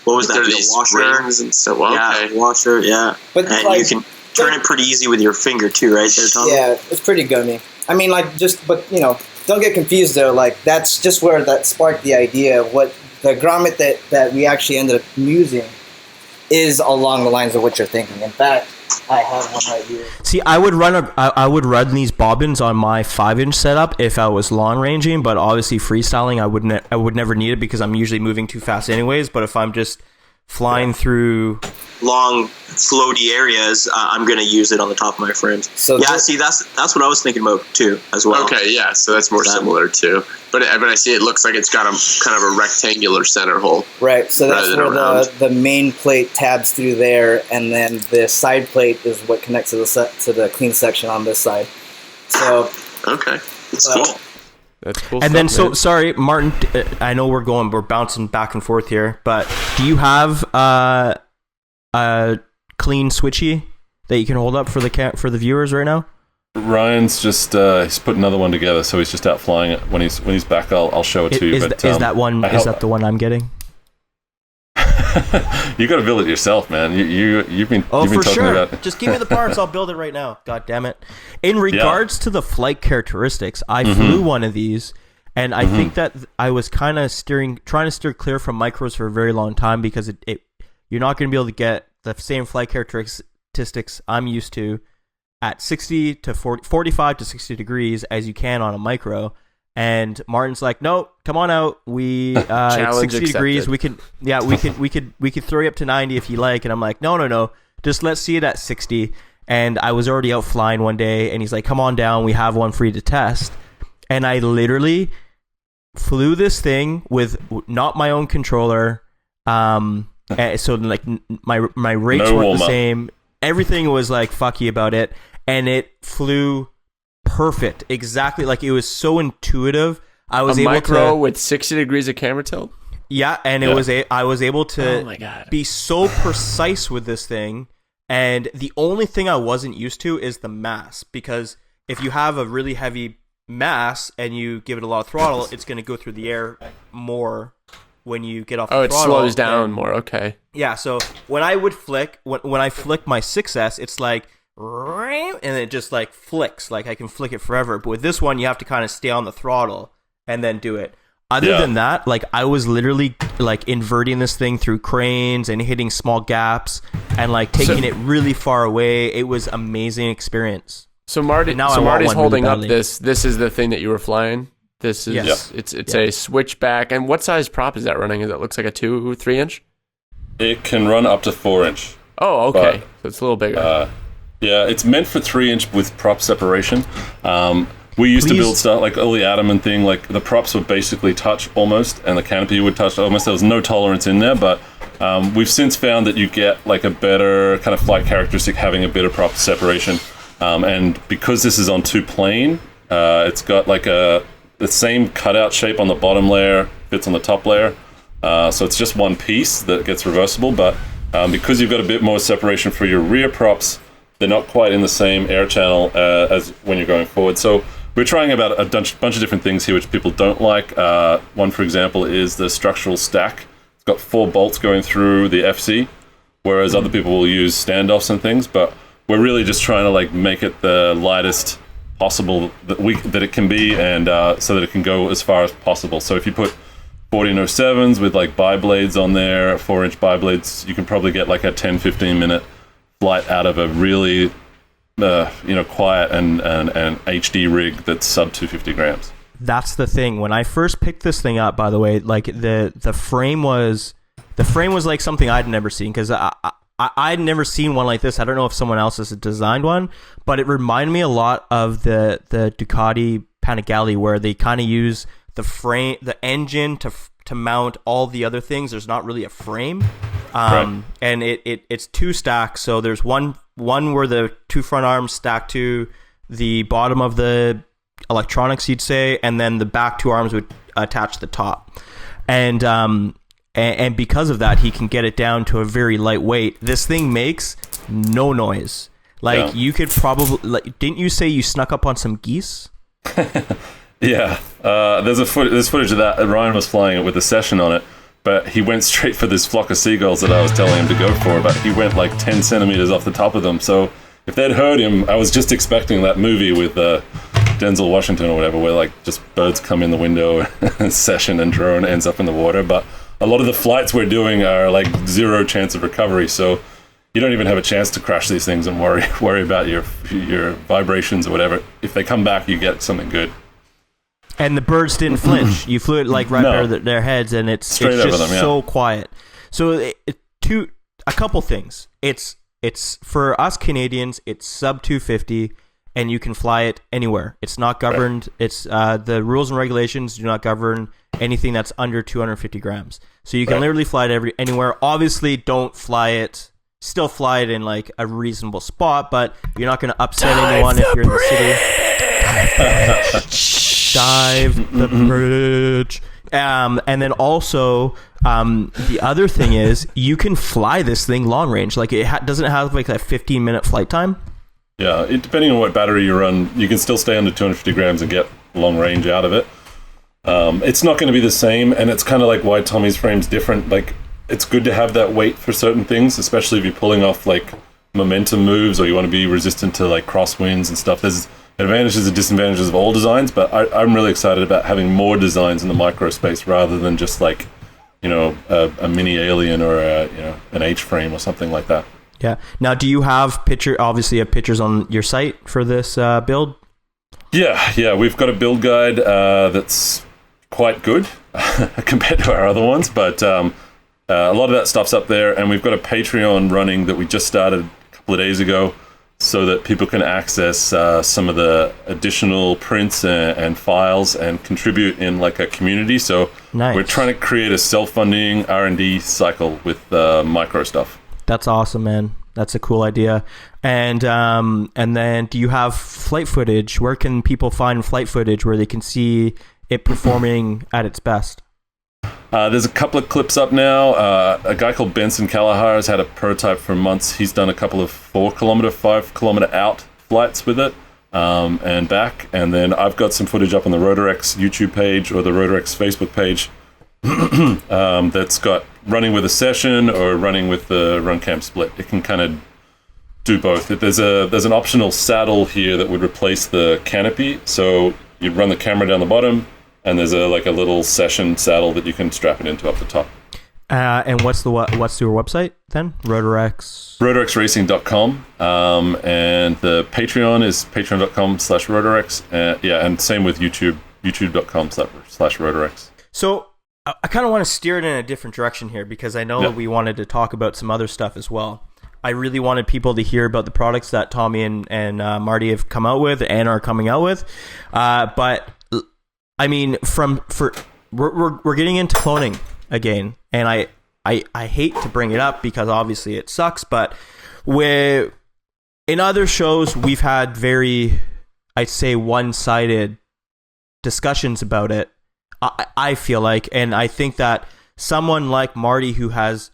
what was that? These washer springs and stuff. Well, yeah, okay. washer. Yeah, But and like, you can turn it pretty easy with your finger too, right there, Tom? yeah, it's pretty gummy. I mean, don't get confused though. Like that's just where that sparked the idea. What the grommet that we actually ended up using is along the lines of what you're thinking. In fact, I have one right here. See, I would run these bobbins on my 5-inch setup if I was long ranging, but obviously freestyling, I would never need it because I'm usually moving too fast anyways. But if I'm just flying through long floaty areas, I'm going to use it on the top of my frames. So see, that's what I was thinking about too, as well. Okay, yeah, so that's more similar too. But I see it looks like it's got a kind of a rectangular center hole. Right, so that's rather than where around. the main plate tabs through there, and then the side plate is what connects to the clean section on this side. So Okay, It's cool. That's cool. And then, stuff, man. sorry, Martin, I know we're bouncing back and forth here, but do you have a clean switchy that you can hold up for the viewers right now? Ryan's just he's put another one together, so he's just out flying it. When he's back, I'll show it to you. Is that the one I'm getting? You got to build it yourself, man. You've been Oh, you've been for talking sure. about. Just give me the parts. I'll build it right now. God damn it. In regards to the flight characteristics, I flew one of these, and I think that I was kind of trying to steer clear from micros for a very long time because you're not going to be able to get the same flight characteristics I'm used to at 45 to 60 degrees as you can on a micro. And Martin's like, no, come on out. It's 60 degrees. We could throw you up to 90 if you like. And I'm like, no. Just let's see it at 60. And I was already out flying one day, and he's like, come on down. We have one for you to test. And I literally flew this thing with not my own controller. So like my rates weren't the same. Everything was like fucky about it, and it flew perfect, exactly like it was so intuitive. I was able micro with 60 degrees of camera tilt. Yeah, and I was able to be so precise with this thing. And the only thing I wasn't used to is the mass, because if you have a really heavy mass and you give it a lot of throttle, it's going to go through the air more when you get off the throttle. Oh, it slows down more. Okay. Yeah, so when I would flick, when I flick my 6S, it's like, and it just like flicks, like I can flick it forever. But with this one, you have to kind of stay on the throttle and then do it. Other than that, like I was literally like inverting this thing through cranes and hitting small gaps and like taking it really far away. It was amazing experience. So Marty's holding up this. This is the thing that you were flying. This is it's a switchback. And what size prop is that running? It looks like a 2-3 inch. It can run up to 4 inch. Oh, okay. So it's a little bigger. Yeah, it's meant for 3 inch with prop separation. We used to build stuff like early Atom and thing, like the props would basically touch almost, and the canopy would touch almost. There was no tolerance in there, but we've since found that you get like a better kind of flight characteristic having a bit of prop separation. And because this is on 2 plane, it's got like the same cutout shape on the bottom layer, fits on the top layer. So it's just one piece that gets reversible, but because you've got a bit more separation for your rear props, they're not quite in the same air channel as when you're going forward. So we're trying about a bunch of different things here which people don't like. One, for example, is the structural stack. It's got 4 bolts going through the FC, whereas other people will use standoffs and things, but we're really just trying to like make it the lightest possible that it can be, and so that it can go as far as possible. So if you put 1407s with like bi-blades on there, 4-inch bi-blades, you can probably get like a 10-15 minute flight out of a really quiet and HD rig that's sub 250 grams. That's the thing. When I first picked this thing up, by the way, like the frame was like something I'd never seen, because I'd never seen one like this. I don't know if someone else has designed one, but it reminded me a lot of the Ducati Panigale, where they kind of use the engine to mount all the other things. There's not really a frame. Right. And it's 2 stacks. So there's one where the 2 front arms stack to the bottom of the electronics, you'd say, and then the back 2 arms would attach the top. And because of that, he can get it down to a very light weight. This thing makes no noise. Like you could probably, didn't you say you snuck up on some geese? Yeah, there's footage of that. Ryan was flying it with a session on it, but he went straight for this flock of seagulls that I was telling him to go for, but he went like 10 centimeters off the top of them. So if they'd heard him, I was just expecting that movie with Denzel Washington or whatever, where like just birds come in the window and session and drone ends up in the water. But a lot of the flights we're doing are like 0 chance of recovery, so you don't even have a chance to crash these things and worry about your vibrations or whatever. If they come back, you get something good. And the birds didn't flinch. You flew it like right over their heads, and it's just so quiet. So a couple things. It's for us Canadians, it's sub 250, and you can fly it anywhere. It's not governed. Right. It's the rules and regulations do not govern anything that's under 250 grams. So you can literally fly it anywhere. Obviously, don't fly it. Still fly it in like a reasonable spot, but you're not going to upset anyone if you're in the city. Dive the bridge. And then also, the other thing is you can fly this thing long range. Like doesn't it have like a 15-minute flight time? Yeah, depending on what battery you run, you can still stay under 250 grams and get long range out of it. It's not going to be the same, and it's kind of like why Tommy's frame's different. Like it's good to have that weight for certain things, especially if you're pulling off like momentum moves or you want to be resistant to like crosswinds and stuff. There's advantages and disadvantages of all designs, but I'm really excited about having more designs in the micro space rather than just like, you know, a mini alien or an H frame or something like that. Yeah. Now, do you have obviously have pictures on your site for this build? Yeah. We've got a build guide that's quite good compared to our other ones, but a lot of that stuff's up there, and we've got a Patreon running that we just started a couple of days ago so that people can access some of the additional prints and files and contribute in like a community. So nice. We're trying to create a self-funding R&D cycle with micro stuff. That's awesome, man. That's a cool idea. And then do you have flight footage? Where can people find flight footage where they can see it performing at its best? There's a couple of clips up now. A guy called Benson Callahar has had a prototype for months. He's done a couple of 4-kilometer, 5-kilometer out flights with it and back. And then I've got some footage up on the RotorX YouTube page or the RotorX Facebook page that's got running with a session or running with the Runcam Split. It can kind of do both. There's an optional saddle here that would replace the canopy. So you'd run the camera down the bottom, and there's a little session saddle that you can strap it into up the top. And what's your website then? RotorX? RotorXracing.com. And the Patreon is patreon.com/RotorX. And same with YouTube, youtube.com/RotorX. So I kind of want to steer it in a different direction here because I know we wanted to talk about some other stuff as well. I really wanted people to hear about the products that Tommy and Marty have come out with and are coming out with. But I mean, we're getting into cloning again, and I hate to bring it up because obviously it sucks. But in other shows we've had very, I'd say, one-sided discussions about it. I feel like, and I think that someone like Marty, who has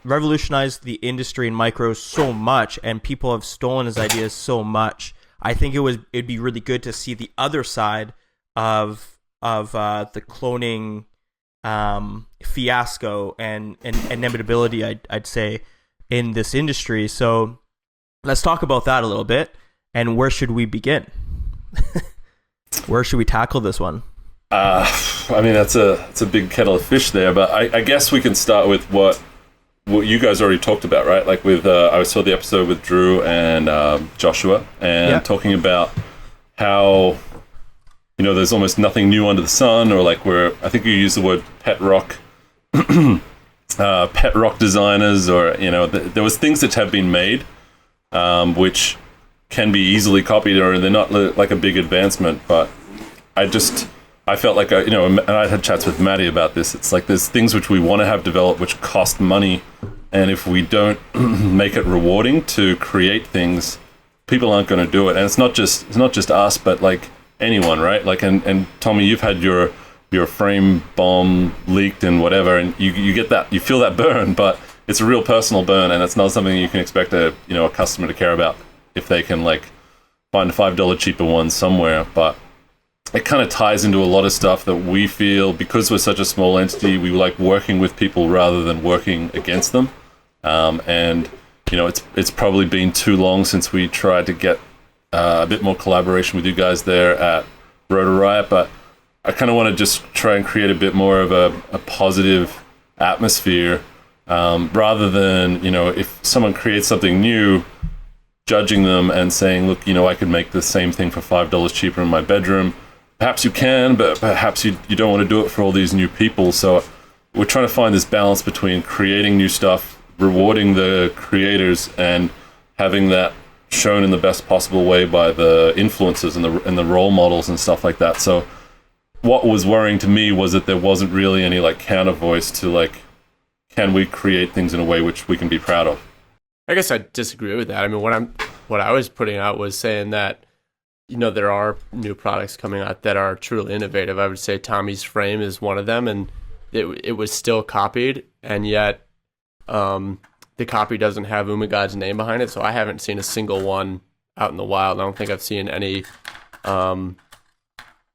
revolutionized the industry in micros so much, and people have stolen his ideas so much, I think it'd be really good to see the other side of the cloning fiasco and inevitability, I'd say, in this industry. So let's talk about that a little bit. And where should we begin? Where should we tackle this one? I mean, that's a big kettle of fish there, but I guess we can start with what you guys already talked about, right? Like with I saw the episode with Drew and Joshua, and talking about how, you know, there's almost nothing new under the sun, or like I think you used the word pet rock designers, or, you know, there was things that have been made which can be easily copied, or they're not like a big advancement. But I felt like, you know, and I had chats with Matty about this. It's like there's things which we want to have developed which cost money, and if we don't make it rewarding to create things, people aren't going to do it. And it's not just us, but like anyone, right? Like, and Tommy, you've had your frame bomb leaked and whatever, and you get that, you feel that burn, but it's a real personal burn, and it's not something you can expect a customer to care about if they can like find a $5 cheaper one somewhere. But it kind of ties into a lot of stuff that we feel, because we're such a small entity, we like working with people rather than working against them. And you know, it's probably been too long since we tried to get a bit more collaboration with you guys there at Rotor Riot, but I kind of want to just try and create a bit more of a positive atmosphere, rather than, you know, if someone creates something new, judging them and saying, look, you know, I could make the same thing for $5 cheaper in my bedroom. Perhaps you can, but perhaps you don't want to do it for all these new people. So we're trying to find this balance between creating new stuff, rewarding the creators, and having that shown in the best possible way by the influencers and the role models and stuff like that. So what was worrying to me was that there wasn't really any like counter voice to like, can we create things in a way which we can be proud of? I guess I disagree with that. I mean, what I was putting out was saying that, you know, there are new products coming out that are truly innovative. I would say Tommy's frame is one of them, and it was still copied, and yet the copy doesn't have Ummagawd's name behind it. So I haven't seen a single one out in the wild. I don't think I've seen any. I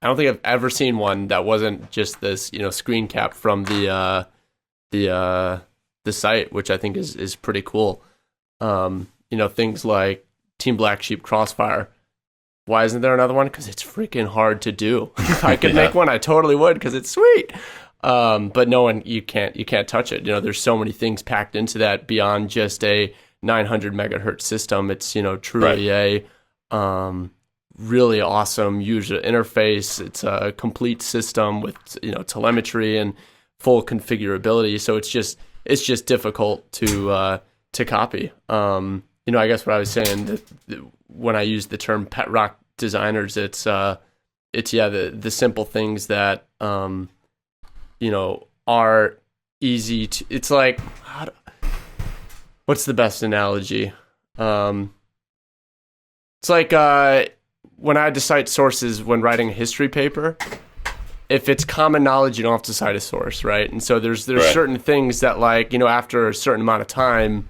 don't think I've ever seen one that wasn't just this, you know, screen cap from the the site, which I think is pretty cool. Things like Team Black Sheep Crossfire. Why isn't there another one? Because it's freaking hard to do. If I could make one, I totally would, because it's sweet. But no one, you can't touch it. There's so many things packed into that beyond just a 900 megahertz system. It's truly a really awesome user interface. It's a complete system with telemetry and full configurability. So it's just difficult to copy. I guess what I was saying, that when I use the term pet rock designers, it's the simple things that are easy to. It's like, what's the best analogy? It's like when I had to cite sources when writing a history paper. If it's common knowledge, you don't have to cite a source, right? And so there's certain things that, like, after a certain amount of time,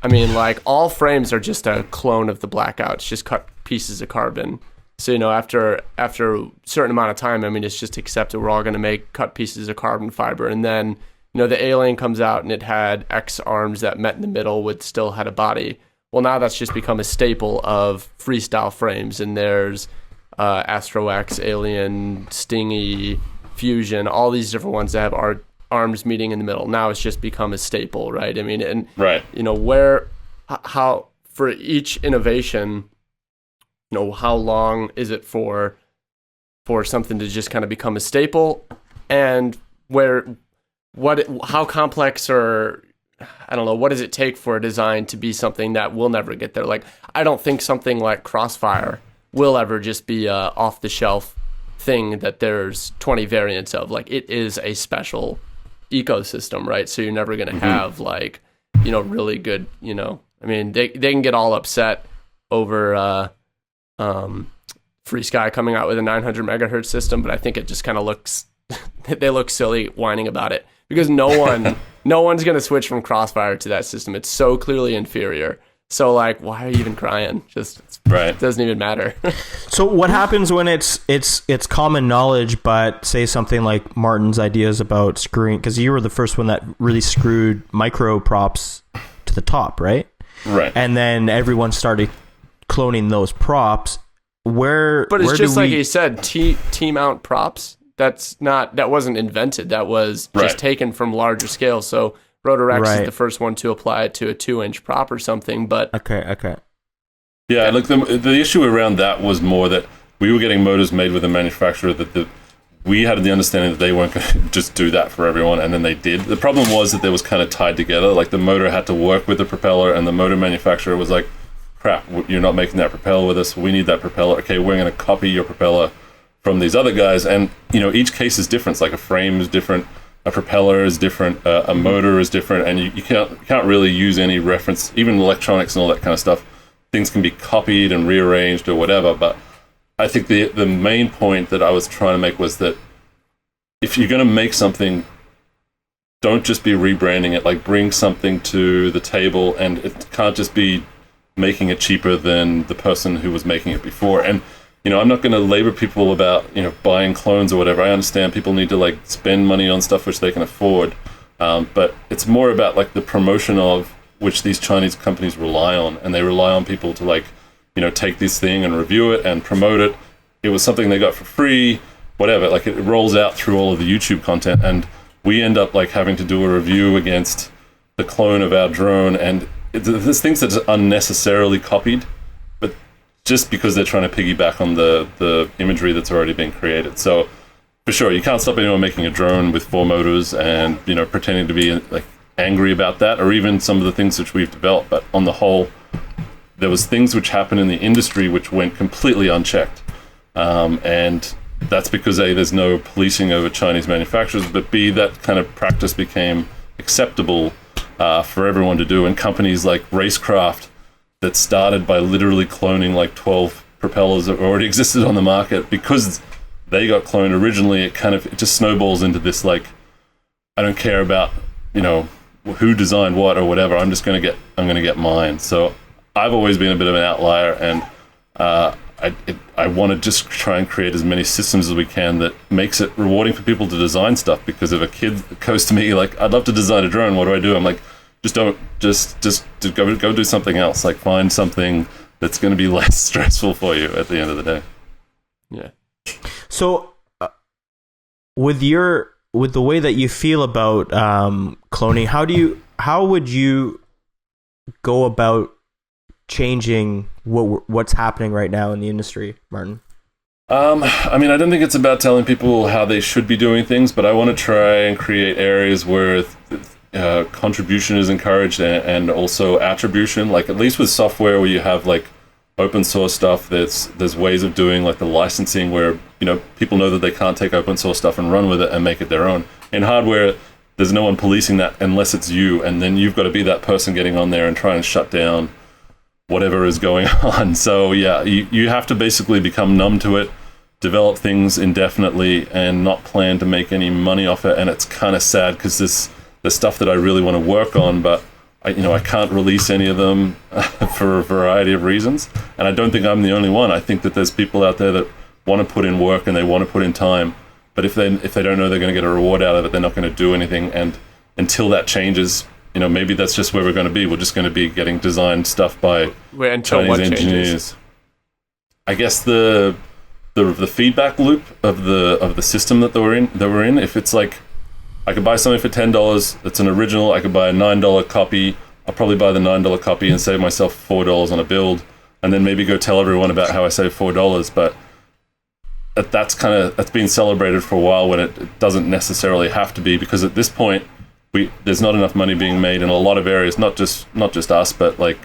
I mean, like, all frames are just a clone of the blackouts, just cut pieces of carbon. So, after a certain amount of time, I mean, it's just accepted we're all going to cut pieces of carbon fiber. And then, the alien comes out and it had X arms that met in the middle still had a body. Well, now that's just become a staple of freestyle frames. And there's Astro X, Alien, Stingy, Fusion, all these different ones that have arms meeting in the middle. Now it's just become a staple, right? I mean, and right. How for each innovation, how long is it for something to just kind of become a staple, and how complex, or I don't know, what does it take for a design to be something that will never get there? Like, I don't think something like Crossfire will ever just be a off-the-shelf thing that there's 20 variants of. Like, it is a special ecosystem, right? So you're never going to have, like, really good, I mean, they can get all upset over Free Sky coming out with a 900 megahertz system, but I think it just kind of looks, they look silly whining about it, because no one's going to switch from Crossfire to that system. It's so clearly inferior. So, like, why are you even crying? It doesn't even matter. So what happens when it's common knowledge, but say something like Martin's ideas about screwing, because you were the first one that really screwed micro props to the top, right? Right. And then everyone started cloning those props. But it's just like he said, T-mount props. That wasn't invented. That was just taken from larger scale. So RotorX is the first one to apply it to a 2-inch prop or something. But okay. Yeah, like the issue around that was more that we were getting motors made with a manufacturer that we had the understanding that they weren't going to just do that for everyone, and then they did. The problem was that they was kind of tied together. Like, the motor had to work with the propeller, and the motor manufacturer was like, crap, you're not making that propeller with us. We need that propeller. Okay, we're going to copy your propeller from these other guys. And, each case is different. It's like a frame is different, a propeller is different, a motor is different, and you can't really use any reference, even electronics and all that kind of stuff. Things can be copied and rearranged or whatever, but I think the main point that I was trying to make was that if you're going to make something, don't just be rebranding it. Like, bring something to the table, and it can't just be making it cheaper than the person who was making it before. And, I'm not going to labor people about, buying clones or whatever. I understand people need to, like, spend money on stuff which they can afford, but it's more about, like, the promotion of which these Chinese companies rely on, and they rely on people to, like, take this thing and review it and promote it. It was something they got for free, whatever. Like, it rolls out through all of the YouTube content, and we end up, like, having to do a review against the clone of our drone, and there's things that's unnecessarily copied, but just because they're trying to piggyback on the imagery that's already been created. So, for sure, you can't stop anyone making a drone with 4 motors and, pretending to be, like, angry about that, or even some of the things which we've developed. But on the whole, there was things which happened in the industry which went completely unchecked, and that's because A, there's no policing over Chinese manufacturers, but B, that kind of practice became acceptable for everyone to do. And companies like Racecraft, that started by literally cloning like 12 propellers that already existed on the market, because they got cloned originally, it just snowballs into this, like, I don't care about who designed what or whatever. I'm going to get mine. So I've always been a bit of an outlier, and I want to just try and create as many systems as we can that makes it rewarding for people to design stuff. Because if a kid goes to me like, I'd love to design a drone, what do? I'm like, just go do something else. Like, find something that's going to be less stressful for you at the end of the day. Yeah. So, with the way that you feel about cloning, how would you go about changing what's happening right now in the industry, Martin? I mean, I don't think it's about telling people how they should be doing things, but I want to try and create areas where contribution is encouraged and also attribution. Like, at least with software where you have like open source stuff, there's ways of doing like the licensing where, people know that they can't take open source stuff and run with it and make it their own. In hardware, there's no one policing that unless it's you, and then you've got to be that person getting on there and try and shut down whatever is going on. So yeah, you have to basically become numb to it, develop things indefinitely, and not plan to make any money off it. And it's kind of sad because there's stuff that I really want to work on, but I can't release any of them for a variety of reasons. And I don't think I'm the only one. I think that there's people out there that want to put in work and they want to put in time, but if they don't know they're going to get a reward out of it, they're not going to do anything. And until that changes, maybe that's just where we're going to be. We're just going to be getting designed stuff by Chinese engineers. Changes? I guess the feedback loop of the system that we're in. If it's like, I could buy something for $10 that's an original, I could buy a $9 copy. I'll probably buy the $9 copy and save myself $4 on a build, and then maybe go tell everyone about how I saved $4. But that's been celebrated for a while when it doesn't necessarily have to be, because at this point there's not enough money being made in a lot of areas, not just us, but like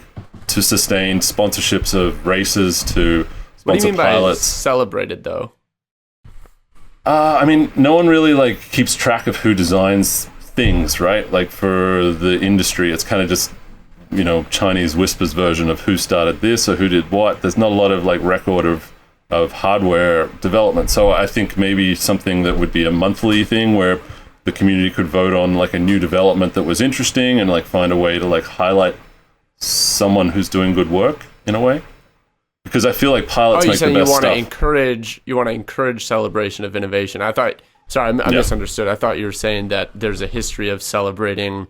to sustain sponsorships of races, to sponsor pilots. What do you mean by celebrated though? I mean, no one really like keeps track of who designs things, right? Like for the industry, it's kind of just, Chinese whispers version of who started this or who did what. There's not a lot of like record of hardware development. So I think maybe something that would be a monthly thing where the community could vote on like a new development that was interesting and like find a way to like highlight someone who's doing good work in a way. Because I feel like pilots make the best stuff. You want to encourage celebration of innovation. I misunderstood. I thought you were saying that there's a history of celebrating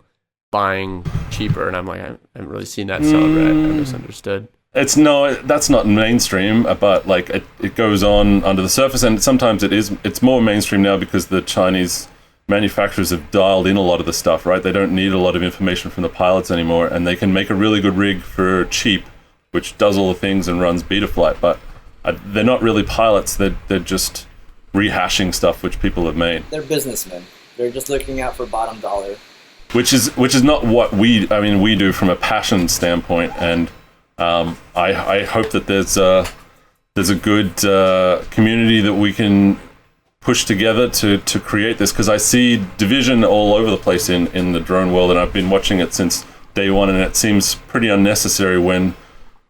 buying cheaper, and I'm like, I haven't really seen that celebrate. I misunderstood. That's not mainstream, but like it goes on under the surface, and sometimes it's more mainstream now because the Chinese manufacturers have dialed in a lot of the stuff, right? They don't need a lot of information from the pilots anymore, and they can make a really good rig for cheap, which does all the things and runs Betaflight, but they're not really pilots. They're just rehashing stuff which people have made. They're businessmen. They're just looking out for bottom dollar. Which is not what we do from a passion standpoint, and I hope that there's a good community that we can push together to create this, because I see division all over the place in the drone world, and I've been watching it since day one, and it seems pretty unnecessary when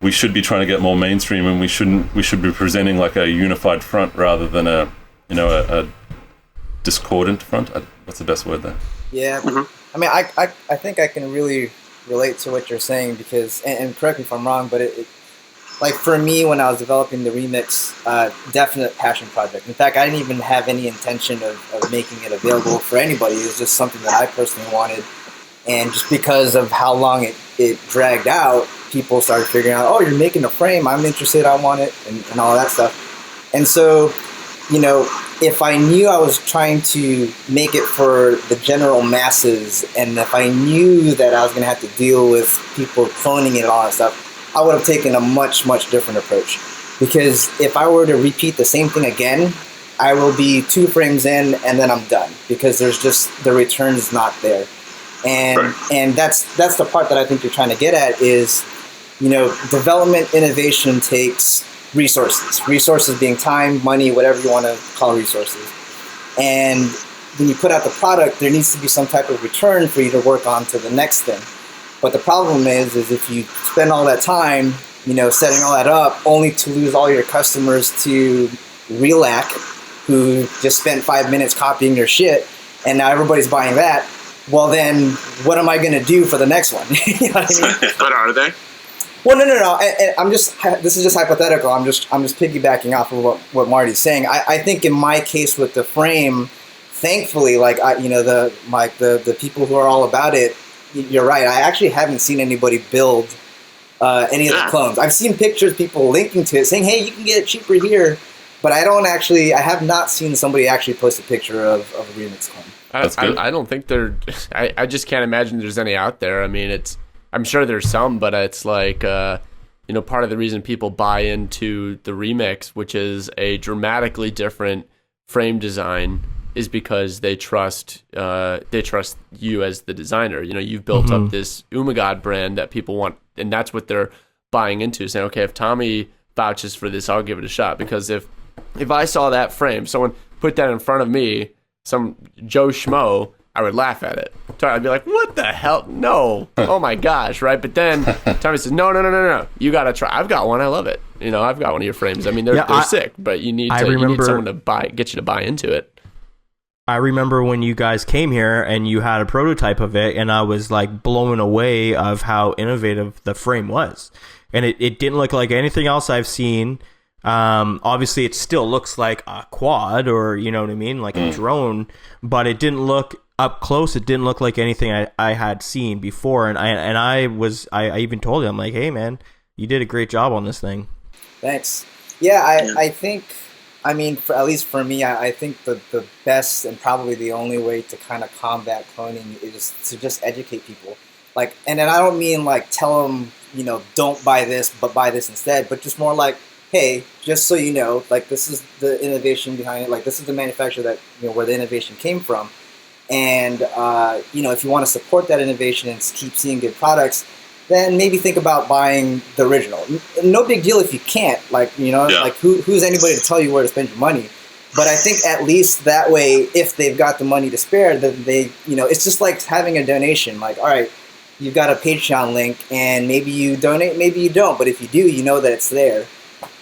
we should be trying to get more mainstream, and we should be presenting like a unified front rather than a discordant front. What's the best word there? Yeah. Mm-hmm. I mean, I think I can really relate to what you're saying, because, and correct me if I'm wrong, but it like for me, when I was developing the remix, definite passion project. In fact, I didn't even have any intention of making it available for anybody. It was just something that I personally wanted. And just because of how long it dragged out, people started figuring out, oh, you're making a frame, I'm interested, I want it, and all that stuff. And so, if I knew I was trying to make it for the general masses, and if I knew that I was going to have to deal with people cloning it and all that stuff, I would have taken a much, much different approach. Because if I were to repeat the same thing again, I will be 2 frames in and then I'm done, because there's just, the return is not there. And that's the part that I think you're trying to get at is, development innovation takes resources. Resources being time, money, whatever you want to call resources. And when you put out the product, there needs to be some type of return for you to work on to the next thing. But the problem is if you spend all that time, setting all that up, only to lose all your customers to Relac, who just spent 5 minutes copying your shit, and now everybody's buying that, well then, what am I going to do for the next one? You know what I mean? But are they? Well, no. I'm just. This is just hypothetical. I'm just piggybacking off of what Marty's saying. I think in my case with the frame, thankfully, like the people who are all about it. You're right. I actually haven't seen anybody build any of the clones. I've seen pictures, people linking to it, saying, "Hey, you can get it cheaper here," but I have not seen somebody actually post a picture of a remix clone. I don't think I just can't imagine there's any out there. I mean, I'm sure there's some, but it's like, part of the reason people buy into the remix, which is a dramatically different frame design, is because they trust you as the designer. You've built up this Ummagawd brand that people want, and that's what they're buying into, saying, okay, if Tommy vouches for this, I'll give it a shot. Because if I saw that frame, someone put that in front of me, some Joe Schmo, I would laugh at it. I'd be like, what the hell? No. Oh my gosh, right? But then Tommy says, no. You got to try. I've got one. I love it. I've got one of your frames. I mean, they're sick, but you need someone to get you to buy into it. I remember when you guys came here and you had a prototype of it, and I was like blown away of how innovative the frame was. And it didn't look like anything else I've seen. Obviously it still looks like a quad, or you know what I mean, like a drone, but it didn't look up close. It didn't look like anything I had seen before. And I even told him, I'm like, hey man, you did a great job on this thing. Thanks. Yeah, I think, I mean, at least for me, I think the best and probably the only way to kind of combat cloning is to just educate people. Like, and then I don't mean like tell them, don't buy this, but buy this instead, but just more like, hey, just so you know, like this is the innovation behind it. Like this is the manufacturer that, where the innovation came from. And, if you want to support that innovation and keep seeing good products, then maybe think about buying the original. No big deal if you can't, like who's anybody to tell you where to spend your money? But I think at least that way, if they've got the money to spare, then they, it's just like having a donation. Like, all right, you've got a Patreon link and maybe you donate, maybe you don't. But if you do, you know that it's there.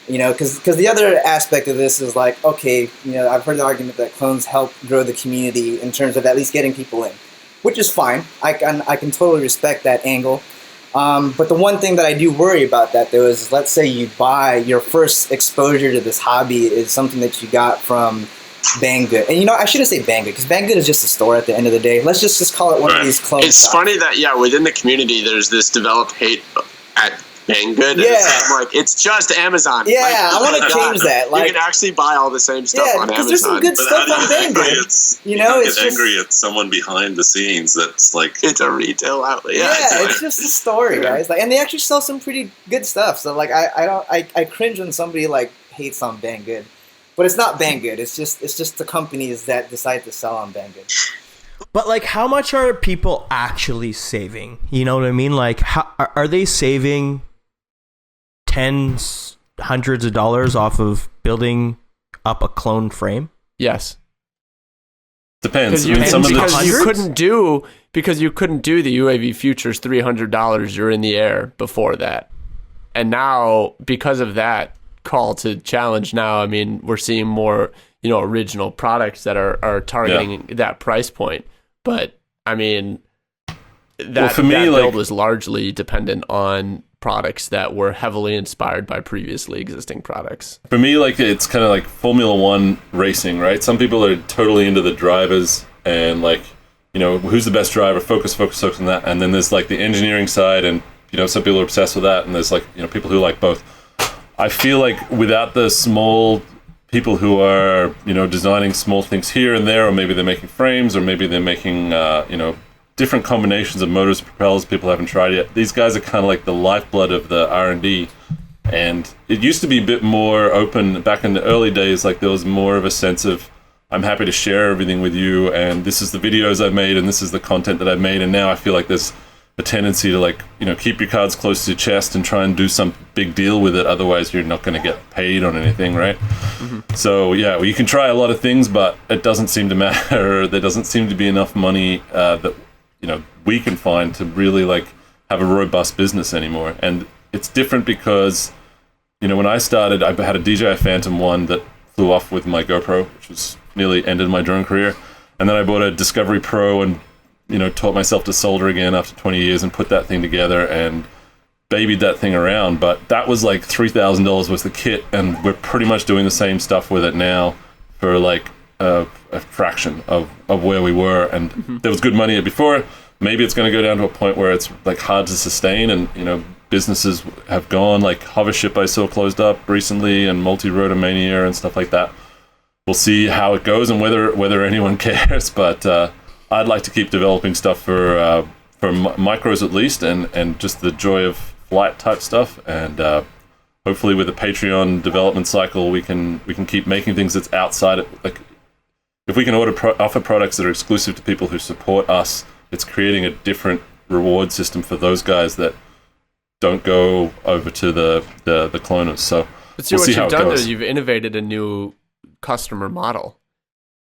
Because the other aspect of this is like, okay, I've heard the argument that clones help grow the community in terms of at least getting people in, which is fine. I can totally respect that angle. But the one thing that I do worry about that though is, let's say you buy your first exposure to this hobby is something that you got from Banggood. And I shouldn't say Banggood, because Banggood is just a store at the end of the day. Let's just call it one of these clone It's shops. funny that, within the community, there's this developed hate at Banggood. Yeah. It's just Amazon. Yeah, I want to change that. Like, you can actually buy all the same stuff on Amazon. Because there's some good stuff on Banggood. You get angry at someone behind the scenes that's like... It's a retail outlet. Yeah, it's just a story, guys. Like, and they actually sell some pretty good stuff. So, like, I cringe when somebody, like, hates on Banggood. But it's not Banggood. It's just the companies that decide to sell on Banggood. But, like, how much are people actually saving? You know what I mean? Like, how, are they saving tens, hundreds of dollars off of building up a clone frame? Yes. Depends. Because you couldn't do the UAV Futures $300 you're in the air before that. And now, because of that call to challenge, now, I mean, we're seeing more, original products that are targeting that price point. But, I mean, that build was largely dependent on products that were heavily inspired by previously existing products. For me, like, it's kind of like Formula One racing, right? Some people are totally into the drivers and, like, who's the best driver, focus on that. And then there's, like, the engineering side, and, some people are obsessed with that. And there's, like, people who like both. I feel like without the small people who are, designing small things here and there, or maybe they're making frames, or maybe they're making, different combinations of motors, propellers people haven't tried yet. These guys are kind of like the lifeblood of the R&D. And it used to be a bit more open back in the early days. Like, there was more of a sense of, I'm happy to share everything with you, and this is the videos I've made, and this is the content that I've made. And now I feel like there's a tendency to, like, keep your cards close to your chest and try and do some big deal with it. Otherwise, you're not going to get paid on anything, right? Mm-hmm. So, you can try a lot of things, but it doesn't seem to matter. There doesn't seem to be enough money that we can find to really, like, have a robust business anymore. And it's different because, when I started, I had a DJI Phantom 1 that flew off with my GoPro, which was nearly ended my drone career. And then I bought a Discovery Pro and, taught myself to solder again after 20 years and put that thing together. And babied that thing around, but that was like $3,000 worth of kit, and we're pretty much doing the same stuff with it now for like a fraction of where we were, and there was good money in it before. Maybe it's going to go down to a point where it's like hard to sustain, and businesses have gone, like Hovership I saw closed up recently, and Multi-Rotor Mania and stuff like that. We'll see how it goes and whether anyone cares, but I'd like to keep developing stuff for micros at least, and just the joy of flight type stuff, and hopefully with the Patreon development cycle we can keep making things that's outside it. Like if we can offer products that are exclusive to people who support us, it's creating a different reward system for those guys that don't go over to the cloners. So but we'll see what how you've it done goes. is you've innovated a new customer model,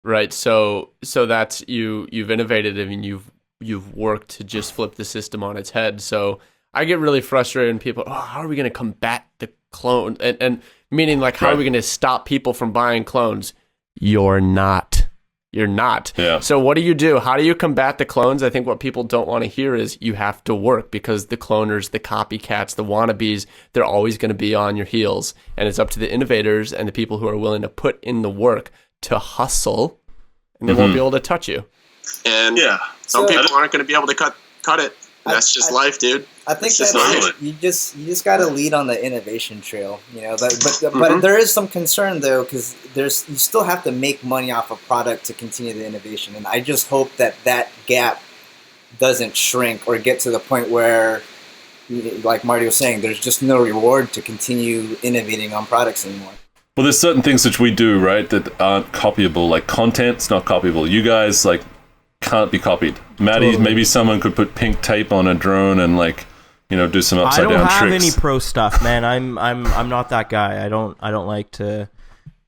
right? So that's you've innovated it, and you've worked to just flip the system on its head. So I get really frustrated when people, how are we going to combat the clone? And meaning like, how are we going to stop people from buying clones? You're not. Yeah. So what do? How do you combat the clones? I think what people don't want to hear is you have to work, because the cloners, the copycats, the wannabes, they're always going to be on your heels. And it's up to the innovators and the people who are willing to put in the work to hustle, and they won't be able to touch you. And some people aren't going to be able to cut it. That's just life, dude. I think just that you just got to lead on the innovation trail, But there is some concern though, because you still have to make money off a product to continue the innovation, and I just hope that gap doesn't shrink or get to the point where, like Marty was saying, there's just no reward to continue innovating on products anymore. Well, there's certain things which we do, right, that aren't copyable. Like content's not copyable. You guys like can't be copied. Matty, maybe someone could put pink tape on a drone and like, do some upside down tricks. I don't have any pro stuff, man. I'm not that guy. I don't like to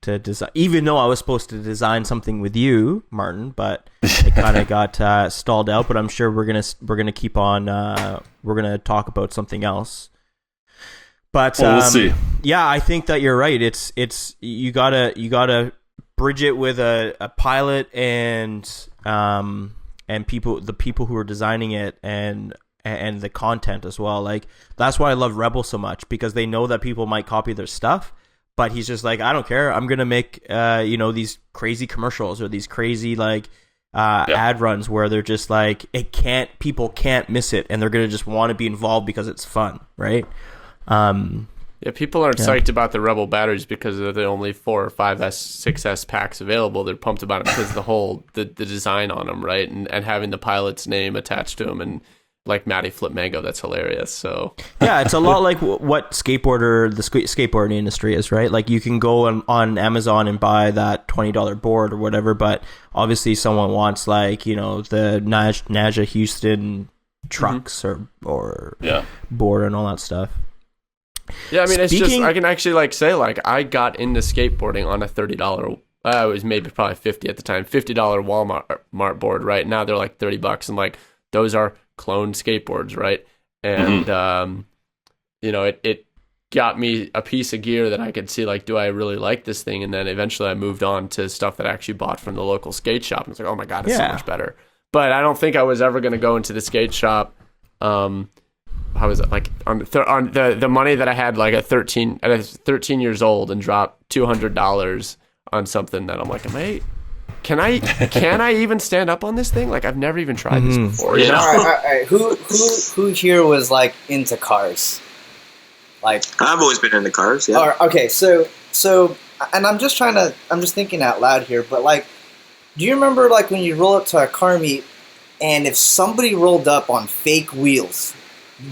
design. Even though I was supposed to design something with you, Martin, but it kind of got stalled out. But I'm sure we're gonna keep on. We're gonna talk about something else. But we'll see. Yeah, I think that you're right. It's you gotta bridge it with a pilot and the people who are designing it and the content as well. Like that's why I love Rebel so much, because they know that people might copy their stuff, but he's just like, I don't care. I'm gonna make these crazy commercials or these crazy ad runs where they're just like people can't miss it, and they're gonna just want to be involved because it's fun, right? People aren't psyched about the Rebel batteries because they're the only 4 or 5S, 6S packs available. They're pumped about it because the design on them, right? And having the pilot's name attached to them, and like Matty flip mango, that's hilarious. So yeah, it's a lot like what the skateboarding industry is, right? Like you can go on Amazon and buy that $20 board or whatever, but obviously someone wants like the Naja Houston trucks or board and all that stuff. Yeah, I mean, it's just, I can actually say I got into skateboarding on a $30, it was maybe probably 50 at the time, $50 Walmart board, right? Now they're like $30, and like those are cloned skateboards, right? And it got me a piece of gear that I could see like, do I really like this thing? And then eventually I moved on to stuff that I actually bought from the local skate shop, and it's like, oh my god, it's so much better. But I don't think I was ever going to go into the skate shop. How was it like on the money that I had like at 13 years old, and dropped $200 on something that I'm like, can I even stand up on this thing? Like I've never even tried this before. All right. Who here was like into cars? Like I've always been into cars. Yeah. Okay, so and I'm just thinking out loud here, but like, do you remember like when you roll up to a car meet, and if somebody rolled up on fake wheels,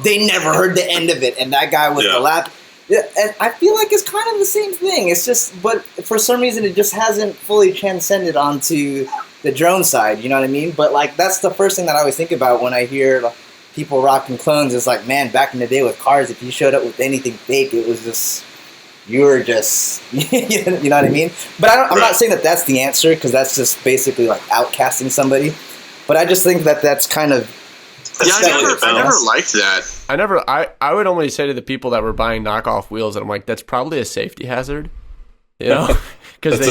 they never heard the end of it, and that guy was the lap. Yeah, and I feel like it's kind of the same thing. It's just, but for some reason, it just hasn't fully transcended onto the drone side. You know what I mean? But like, that's the first thing that I always think about when I hear people rocking clones. It's like, man, back in the day with cars, if you showed up with anything fake, it was just, you were just, you know what I mean? But I'm not saying that that's the answer, because that's just basically like outcasting somebody. But I just think that that's kind of. Yeah, I never liked that. I would only say to the people that were buying knockoff wheels that I'm like, that's probably a safety hazard, because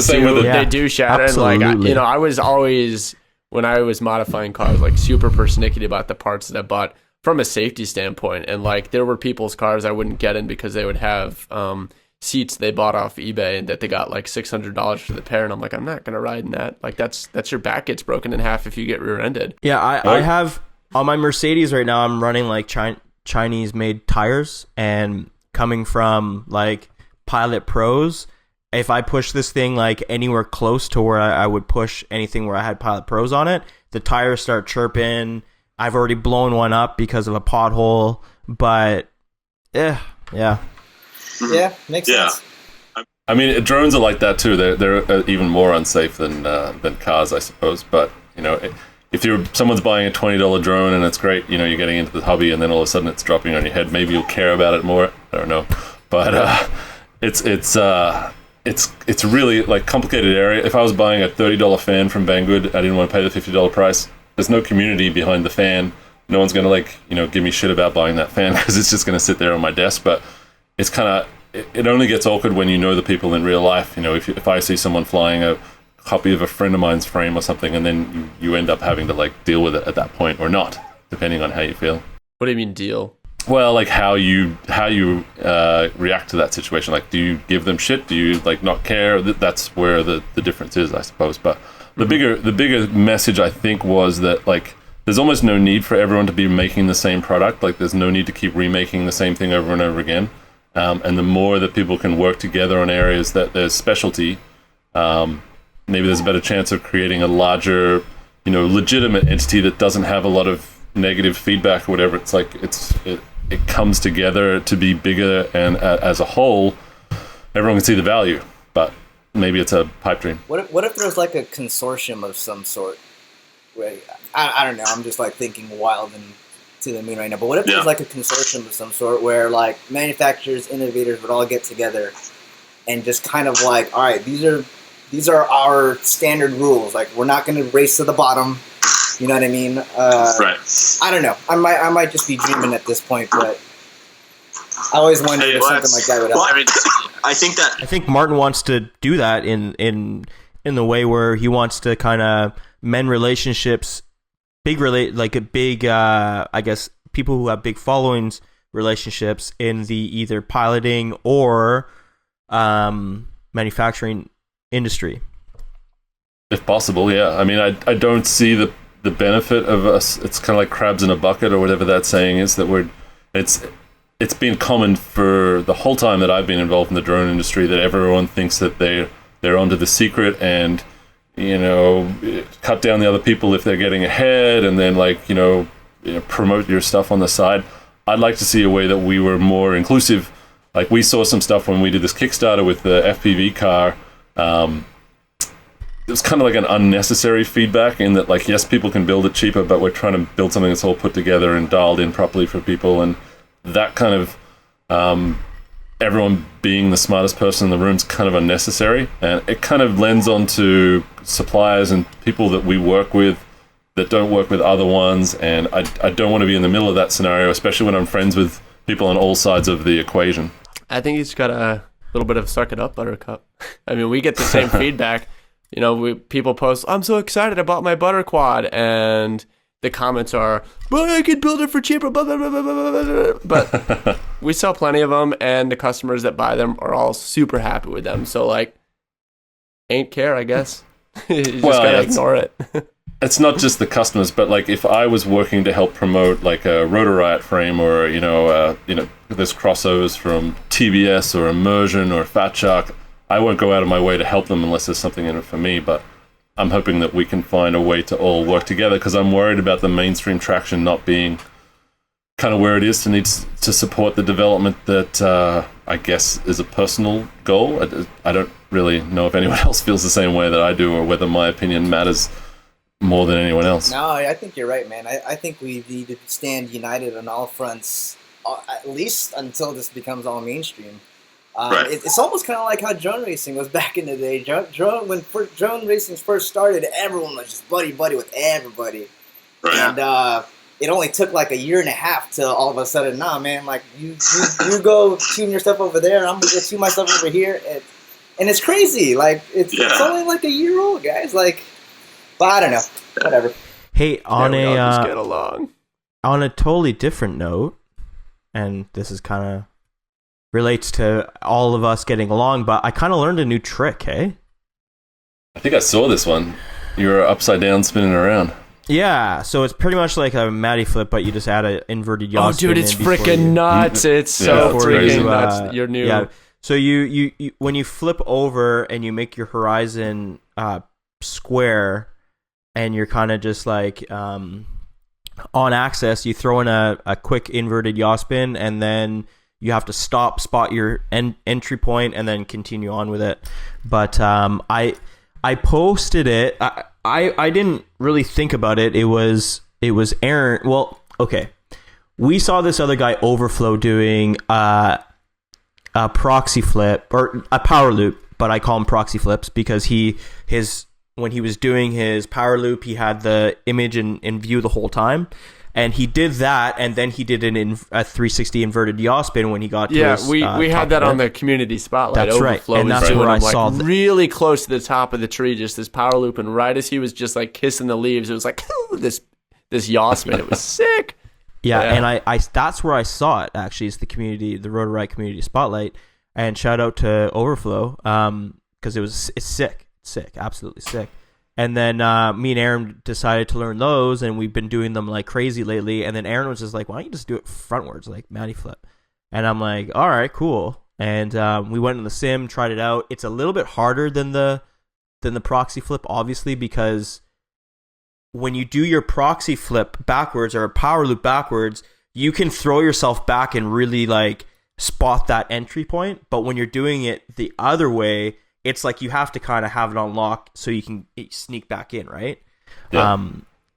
they do shatter. Absolutely. And like, I was always, when I was modifying cars, like super persnickety about the parts that I bought. from a safety standpoint. And like there were people's cars I wouldn't get in because they would have seats they bought off eBay and that they got like $600 for the pair, and I'm like, I'm not gonna ride in that. Like that's your back gets broken in half if you get rear-ended. Yeah, I have on my Mercedes right now. I'm running like Chinese made tires, and coming from like Pilot Pros, if I push this thing like anywhere close to where I would push anything where I had Pilot Pros on it, the tires start chirping. I've already blown one up because of a pothole, but yeah. Yeah, makes sense. I mean, drones are like that too. They're even more unsafe than cars, I suppose. But you know, if someone's buying a $20 drone and it's great, you know, you're getting into the hobby, and then all of a sudden it's dropping on your head. Maybe you'll care about it more. I don't know, but it's really like complicated area. If I was buying a $30 fan from Banggood, I didn't want to pay the $50 price. There's no community behind the fan. No one's gonna give me shit about buying that fan because it's just gonna sit there on my desk. But it's kind of, it only gets awkward when you know the people in real life. You know, if I see someone flying a copy of a friend of mine's frame or something, and then you end up having to like deal with it at that point or not, depending on how you feel. What do you mean deal? Well, like how you react to that situation. Like, do you give them shit? Do you like not care? That's where the difference is, I suppose. But the bigger message, I think, was that like there's almost no need for everyone to be making the same product. Like there's no need to keep remaking the same thing over and over again. And the more that people can work together on areas that there's specialty, maybe there's a better chance of creating a larger, you know, legitimate entity that doesn't have a lot of negative feedback or whatever. It's like it comes together to be bigger, and as a whole, everyone can see the value. But maybe it's a pipe dream. What if there's like a consortium of some sort? Where, I don't know. I'm just like thinking wild and to the moon right now. But what if there's like a consortium of some sort where like manufacturers, innovators would all get together and just kind of like, all right, these are our standard rules. Like we're not going to race to the bottom. You know what I mean? Right. I don't know. I might just be dreaming at this point, but I always wondered if something like that would happen. Well, I mean, I think Martin wants to do that in the way where he wants to kind of mend relationships, I guess people who have big followings relationships in the either piloting or manufacturing industry. If possible, yeah. I mean, I don't see the benefit of us. It's kind of like crabs in a bucket or whatever that saying is, that it's been common for the whole time that I've been involved in the drone industry that everyone thinks that they're onto the secret, and you know, cut down the other people if they're getting ahead, and then like you know promote your stuff on the side. I'd like to see a way that we were more inclusive. Like we saw some stuff when we did this Kickstarter with the FPV car. It was kind of like an unnecessary feedback in that, like, yes, people can build it cheaper, but we're trying to build something that's all put together and dialed in properly for people. And that kind of everyone being the smartest person in the room is kind of unnecessary. And it kind of lends onto suppliers and people that we work with that don't work with other ones. And I don't want to be in the middle of that scenario, especially when I'm friends with people on all sides of the equation. I think he's got a little bit of suck it up, Buttercup. I mean, we get the same feedback. You know, people post, I'm so excited, I bought my butter quad, and the comments are, but I could build it for cheaper, blah, blah, blah, blah, blah, blah. But we sell plenty of them, and the customers that buy them are all super happy with them. So, like, ain't care, I guess. You just gotta ignore it. It's not just the customers, but like if I was working to help promote like a Rotor Riot frame, or there's crossovers from TBS or Immersion or Fat Shark, I won't go out of my way to help them unless there's something in it for me. But I'm hoping that we can find a way to all work together, because I'm worried about the mainstream traction not being kind of where it is to need to support the development that I guess is a personal goal. I don't really know if anyone else feels the same way that I do, or whether my opinion matters more than anyone else. No, I think you're right, man. I think we need to stand united on all fronts, at least until this becomes all mainstream. Right. It's almost kind of like how drone racing was back in the day. When drone racing first started, everyone was just buddy with everybody. Right. And it only took like a year and a half till all of a sudden, nah, man, like you go tune your stuff over there, I'm gonna go tune my stuff over here, and it's crazy. Like it's only like a year old, guys. Like, but I don't know, whatever. Hey, on just get along. on a totally different note, and this is kind of relates to all of us getting along, but I kind of learned a new trick, hey? I think I saw this one. You were upside down spinning around. Yeah, so it's pretty much like a Matty flip, but you just add an inverted yaw spin. Oh, dude, it's freaking nuts. It's so freaking nuts. You're new. Yeah. So you when you flip over and you make your horizon square, and you're kind of just like on axis, you throw in a quick inverted yaw spin, and then you have to spot your entry point, and then continue on with it. But I posted it. I didn't really think about it. It was Aaron. Well, okay. We saw this other guy Overflow doing a proxy flip or a power loop, but I call them proxy flips because when he was doing his power loop, he had the image in view the whole time. And he did that, and then he did a 360 inverted yaw spin when he got to his we had that on the community spotlight. That's Overflow right, and was that's doing where I him, saw really close to the top of the tree, just this power loop, and right as he was just like kissing the leaves, it was like this yaw spin. It was sick. Yeah, and I that's where I saw it. Actually, it's the Rotor Riot community spotlight, and shout out to Overflow because it's sick, absolutely sick. And then me and Aaron decided to learn those, and we've been doing them like crazy lately. And then Aaron was just like, why don't you just do it frontwards, like Matty flip? And I'm like, all right, cool. And we went in the sim, tried it out. It's a little bit harder than the proxy flip, obviously, because when you do your proxy flip backwards or a power loop backwards, you can throw yourself back and really like spot that entry point. But when you're doing it the other way, it's like you have to kind of have it on lock so you can sneak back in, right? Yeah.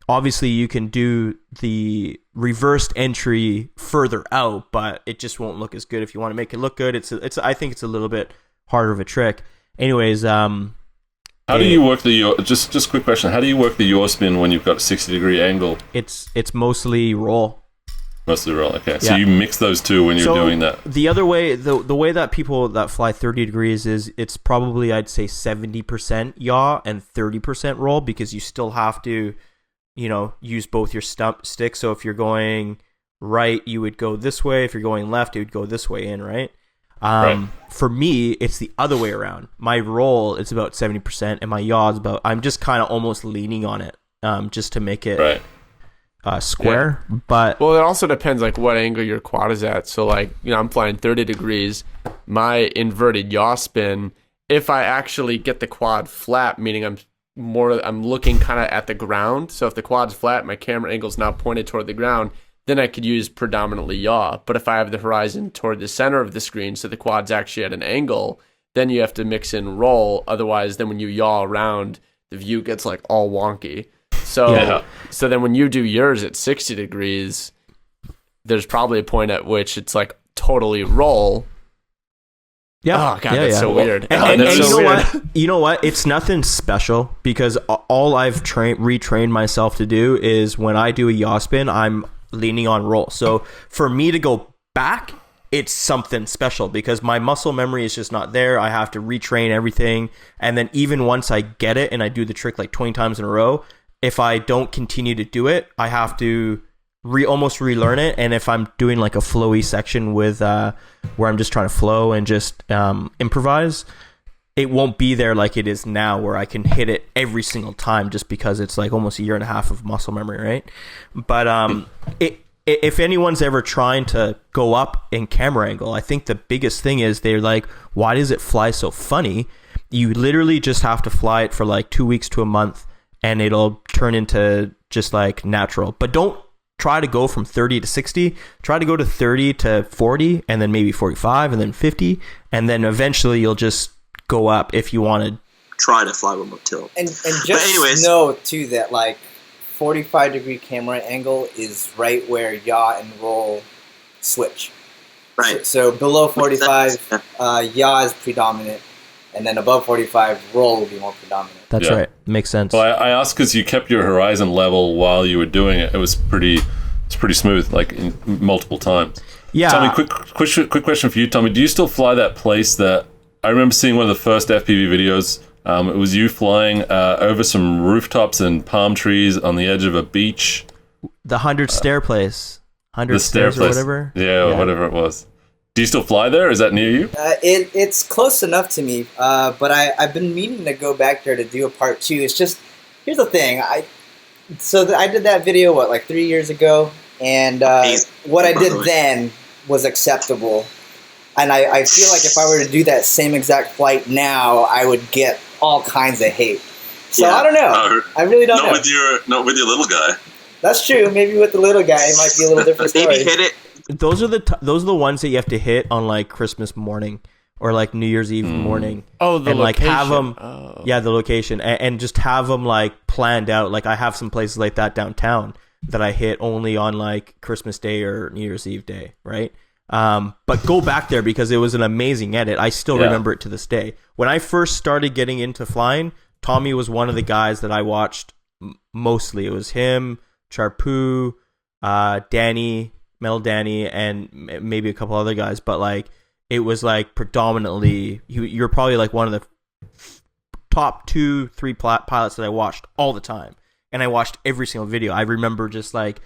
Obviously, you can do the reversed entry further out, but it just won't look as good if you want to make it look good. I think it's a little bit harder of a trick. Anyways, how do you work the yaw? Just quick question: how do you work the yaw spin when you've got a 60-degree angle? It's mostly roll. Mostly roll, okay. So you mix those two when you're doing that. The other way, the way that people that fly 30 degrees is it's probably, I'd say, 70% yaw and 30% roll, because you still have to, use both your stump sticks. So if you're going right, you would go this way. If you're going left, it would go this way in, right? Right. For me, it's the other way around. My roll is about 70%, and my yaw is I'm just kind of almost leaning on it just to make it... Right. Square, yeah. But it also depends like what angle your quad is at. So like I'm flying 30 degrees, my inverted yaw spin, if I actually get the quad flat, meaning I'm looking kind of at the ground, so if the quad's flat, my camera angle's not pointed toward the ground, then I could use predominantly yaw. But if I have the horizon toward the center of the screen, so the quad's actually at an angle, then you have to mix in roll. Otherwise, then when you yaw around, the view gets like all wonky. So then when you do yours at 60 degrees, there's probably a point at which it's like totally roll. Yeah. Oh, God, that's so weird. And you know what? It's nothing special, because all I've retrained myself to do is when I do a yaw spin, I'm leaning on roll. So for me to go back, it's something special, because my muscle memory is just not there. I have to retrain everything. And then even once I get it and I do the trick like 20 times in a row, if I don't continue to do it, I have to almost relearn it. And if I'm doing like a flowy section with where I'm just trying to flow and just improvise, it won't be there like it is now, where I can hit it every single time, just because it's like almost a year and a half of muscle memory, right? But if anyone's ever trying to go up in camera angle, I think the biggest thing is they're like, why does it fly so funny? You literally just have to fly it for like 2 weeks to a month, and it'll turn into just like natural. But don't try to go from 30 to 60. Try to go to 30 to 40, and then maybe 45, and then 50, and then eventually you'll just go up if you want to try to fly with more tilt. And just know too that like 45-degree camera angle is right where yaw and roll switch. Right. So below 45, yaw is predominant, and then above 45, roll will be more predominant. That's right. Makes sense. Well, I asked because you kept your horizon level while you were doing it. It was pretty smooth, like multiple times. Yeah. Tommy, quick question for you, Tommy. Do you still fly that place that I remember seeing one of the first FPV videos? It was you flying over some rooftops and palm trees on the edge of a beach. the 100 stair place, 100 The stair stairs or place. whatever. Yeah, whatever it was. Do you still fly there? Is that near you? It's close enough to me, but I've been meaning to go back there to do a part 2. It's just, here's the thing. I did that video, like 3 years ago, and what I did then was acceptable. And I feel like if I were to do that same exact flight now, I would get all kinds of hate. So I don't know. I really don't know. Not with your little guy. That's true. Maybe with the little guy, it might be a little different story. Maybe hit it. Those are the ones that you have to hit on like Christmas morning or like New Year's Eve morning. Oh, the and location. Like have them, Oh. the location, and just have them like planned out. Like I have some places like that downtown that I hit only on like Christmas Day or New Year's Eve day, right? But go back there because it was an amazing edit. I still remember it to this day. When I first started getting into flying, Tommy was one of the guys that I watched mostly. It was him, Charpoo, Danny, Metal Danny, and maybe a couple other guys. But like, it was like predominantly, you're probably like one of the top 2-3 pilots that I watched all the time. And I watched every single video. I remember just like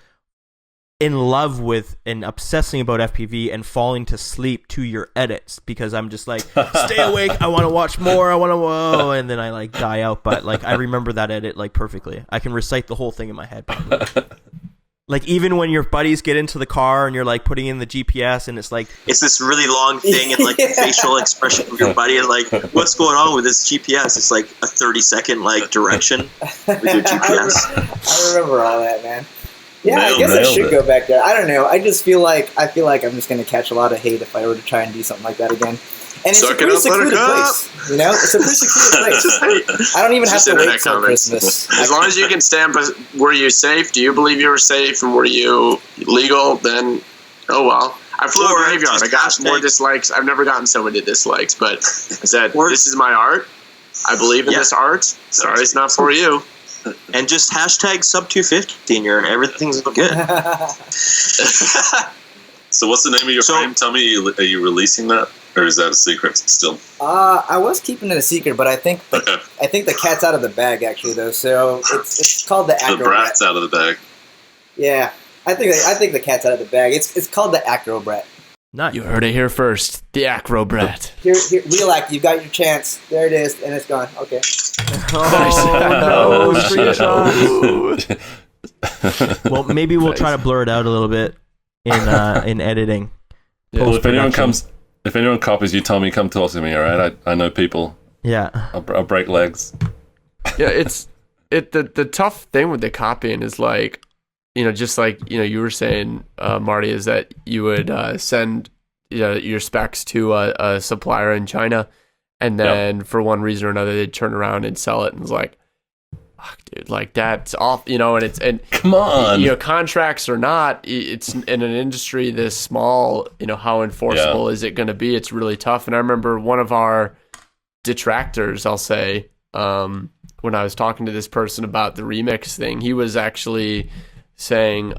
in love with and obsessing about FPV and falling to sleep to your edits because I'm just like, stay awake, I want to watch more, and then I like die out. But like I remember that edit like perfectly. I can recite the whole thing in my head probably. Like even when your buddies get into the car and you're like putting in the GPS and it's like It's this really long thing and like the facial expression of your buddy and like what's going on with this GPS? It's like a 30-second like direction with your GPS. I remember all that, man. Yeah, I guess I Nailed should it. go back there. I don't know. I just feel like I'm just going to catch a lot of hate if I were to try and do something like that again. And it's Suck a it pretty up, secluded buttercup. place. You know, it's a pretty secluded place. I don't even have Just to wait internet till comments. Christmas. As long as you can stand, were you safe? Do you believe you were safe? And were you legal? Then, oh well. I flew Or a graveyard. I got just more hashtag- dislikes. I've never gotten so many dislikes, but I said, this is my art. I believe in this art. Sorry, it's not for you. And just hashtag sub 250 and everything's good. So what's the name of your frame? Tell me, are you releasing that, or is that a secret still? I was keeping it a secret, but I think the cat's out of the bag actually though. So it's called the The Acro brat's Brat. out of the bag. Yeah, I think the cat's out of the bag. It's called the Acro Brat. nice. You heard it here first. The Acro Brat. Here, relax. You got your chance. There it is, and it's gone. Okay. Oh, no, Oh, shit. screenshot. Well, maybe we'll try to blur it out a little bit in editing. Well, if anyone Post-production. copies you, Tommy, come talk to me, all right? I know people. Yeah. I'll break legs. Yeah, the tough thing with the copying is like, just like you were saying, Marty, is that you would send your specs to a supplier in China, and then for one reason or another they'd turn around and sell it, and it's like, fuck, dude, like that's off, and Come on. contracts or not, it's in an industry this small, how enforceable is it going to be? It's really tough. And I remember one of our detractors, I'll say, when I was talking to this person about the remix thing, he was actually saying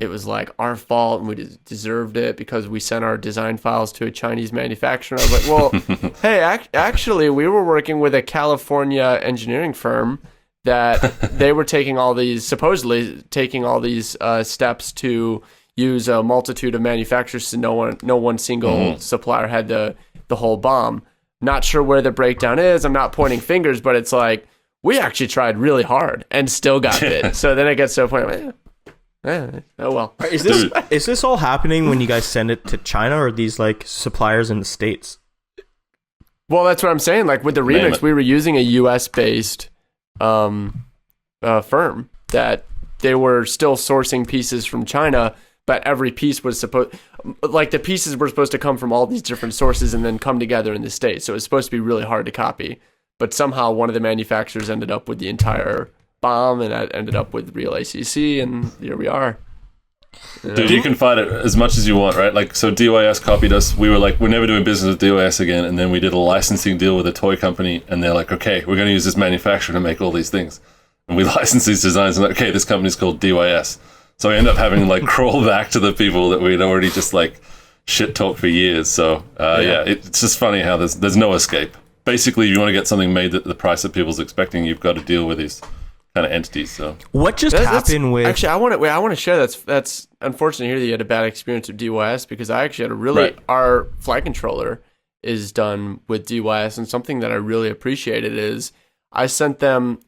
it was like our fault and we deserved it because we sent our design files to a Chinese manufacturer. I was like, well, hey, actually, we were working with a California engineering firm that they were supposedly taking all these steps to use a multitude of manufacturers, so no one single supplier had the whole bomb. Not sure where the breakdown is. I'm not pointing fingers, but it's like, we actually tried really hard and still got bit. So then it gets to a point, oh well. Is this all happening when you guys send it to China, or are these like suppliers in the States? Well, that's what I'm saying. Like with the Name remix, it. we were using a US-based firm that they were still sourcing pieces from China, but every piece was the pieces were supposed to come from all these different sources and then come together in the States. So it was supposed to be really hard to copy. But somehow one of the manufacturers ended up with the entire bomb, and that ended up with real ACC, and here we are. Dude, you can fight it as much as you want, right? Like, so DYS copied us. We were like, we're never doing business with DYS again. And then we did a licensing deal with a toy company, and they're like, okay, we're going to use this manufacturer to make all these things. And we licensed these designs, and like, okay, this company's called DYS. So we end up having to like crawl back to the people that we'd already just like shit talked for years. So it's just funny how there's no escape. Basically, if you want to get something made at the price that people's expecting, you've got to deal with these kind of entities. So What just happened with? Actually, I want to share that's unfortunate to hear that you had a bad experience with DYS, because I actually had a really Right. our flight controller is done with DYS, and something that I really appreciated is I sent them.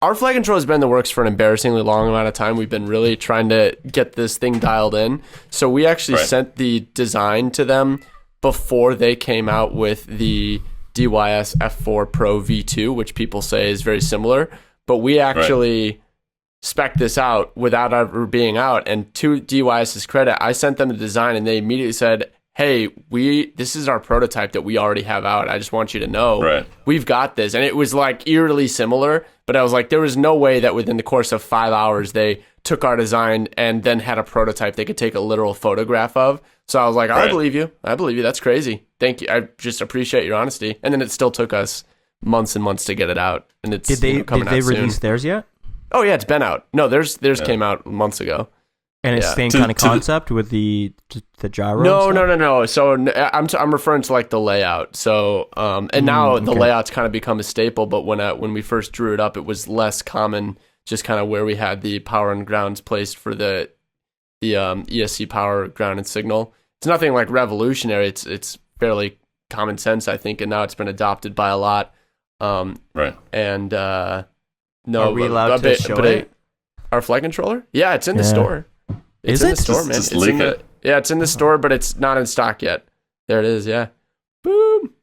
Our flight control has been in the works for an embarrassingly long amount of time. We've been really trying to get this thing dialed in. So we actually sent the design to them before they came out with the DYS F4 Pro V2, which people say is very similar. But we actually spec'd this out without ever being out. And to DYS's credit, I sent them the design and they immediately said, hey, this is our prototype that we already have out. I just want you to know we've got this. And it was like eerily similar, but I was like, there was no way that within the course of 5 hours they took our design and then had a prototype they could take a literal photograph of. So I was like, I believe you. That's crazy. Thank you. I just appreciate your honesty. And then it still took us months and months to get it out. And it's Did they coming out soon. release theirs yet? Oh yeah, it's been out. No, theirs came out months ago. And it's same kind of concept with the gyro. No. So I'm referring to like the layout. So and now the layout's kind of become a staple. But when we first drew it up, it was less common. Just kind of where we had the power and grounds placed for the ESC power, ground, and signal. It's nothing like revolutionary. It's fairly common sense, I think, and now it's been adopted by a lot. And no, are we allowed to show it? Our flight controller? Yeah, it's in the store. It's in the store, man. Just leak it. It's in the store, but it's not in stock yet. There it is. Yeah. Boom.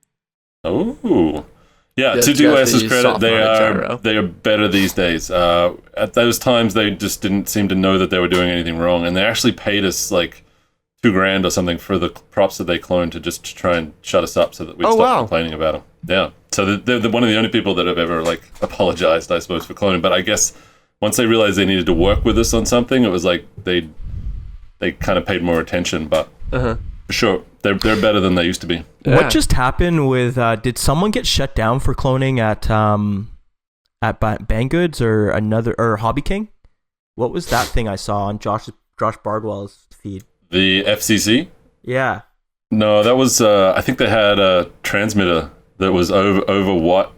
Oh. Yeah, to DYS's credit, they are better these days. At those times, they just didn't seem to know that they were doing anything wrong, and they actually paid us like $2,000 or something for the props that they cloned to just try and shut us up so that we'd stop complaining about them. Yeah, so they're one of the only people that have ever like apologized, I suppose, for cloning. But I guess once they realized they needed to work with us on something, it was like they kind of paid more attention. But for sure, they're better than they used to be. Yeah. What just happened with? Did someone get shut down for cloning at Bangoods or Hobby King? What was that thing I saw on Josh Bardwell's feed? The FCC? Yeah. No, that was I think they had a transmitter that was over watt,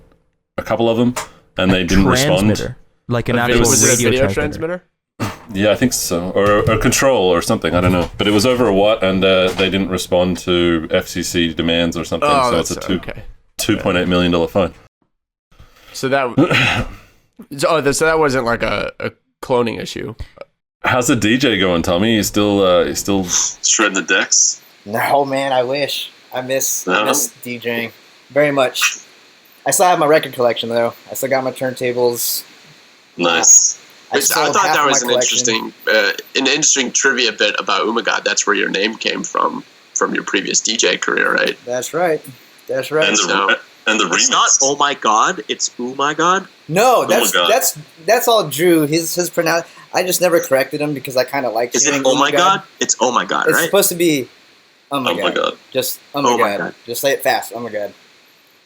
a couple of them, and they didn't respond. Like an actual video transmitter? Yeah, I think so. Or a control or something, I don't know. But it was over a watt, and they didn't respond to FCC demands or something, so it's a $2.8 million fine. So that wasn't like a cloning issue. How's the DJ going, Tommy? He's still shredding the decks? No, man, I wish. I miss DJing very much. I still have my record collection, though. I still got my turntables. Nice. I thought that was an interesting trivia bit about Ummagawd. That's where your name came from your previous DJ career, right? That's right. And the remix. It's not "Oh my God," it's "Ummagawd." No, that's all Drew. His pronoun. I just never corrected him because I kind of liked. Is it "Oh my God"? It's "Oh my God," right? It's supposed to be "Oh my God." God. Just "Oh my God." Just say it fast. "Oh my God."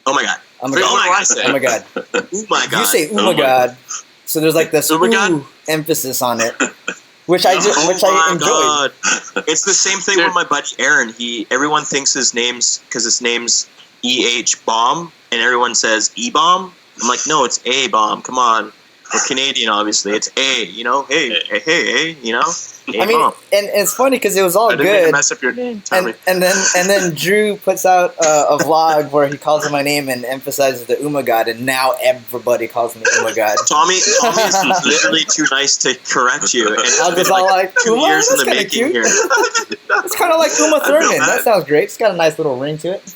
Oh my God. Oh my God. Oh my God. Oh my God. Oh my God. You say "Ummagawd," so there's like this ooh emphasis on it, which I enjoyed. God. It's the same thing with my buddy Aaron. Everyone thinks his name's EH Bomb, and everyone says E Bomb. I'm like, no, it's A Bomb. Come on, we're Canadian, obviously. It's A. You know, hey, you know. I mean, and it's funny because it was all I didn't good. mean to mess up your name, Tommy. And then Drew puts out a vlog where he calls him my name and emphasizes the Ummagawd, and now everybody calls me Ummagawd. Tommy is literally too nice to correct you. And I was all like, 2 years in the making cute. here. It's kind of like Uma Thurman. That sounds great. It's got a nice little ring to it.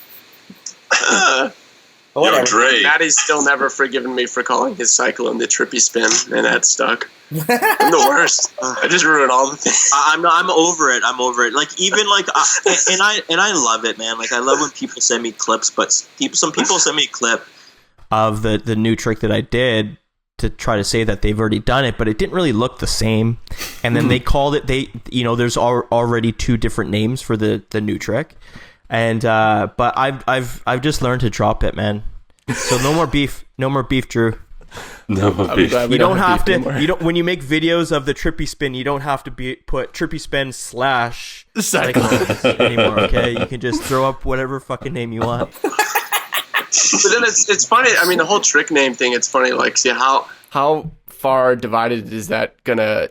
Yo, Dre. Matty's still never forgiven me for calling his cyclone the trippy spin, and that stuck. I'm the worst. I just ruined all the things. I'm over it. Like even like, and I love it, man. Like I love when people send me clips, but some people send me a clip of the new trick that I did to try to say that they've already done it, but it didn't really look the same. And then they called it. There's already 2 different names for the new trick. And but I've just learned to drop it, man. So no more beef, Drew. No more beef. You don't have to. You don't. When you make videos of the trippy spin, you don't have to put trippy spin / cyclone anymore. Okay, you can just throw up whatever fucking name you want. But then it's funny. I mean, the whole trick name thing. It's funny. Like, see how far divided is that gonna?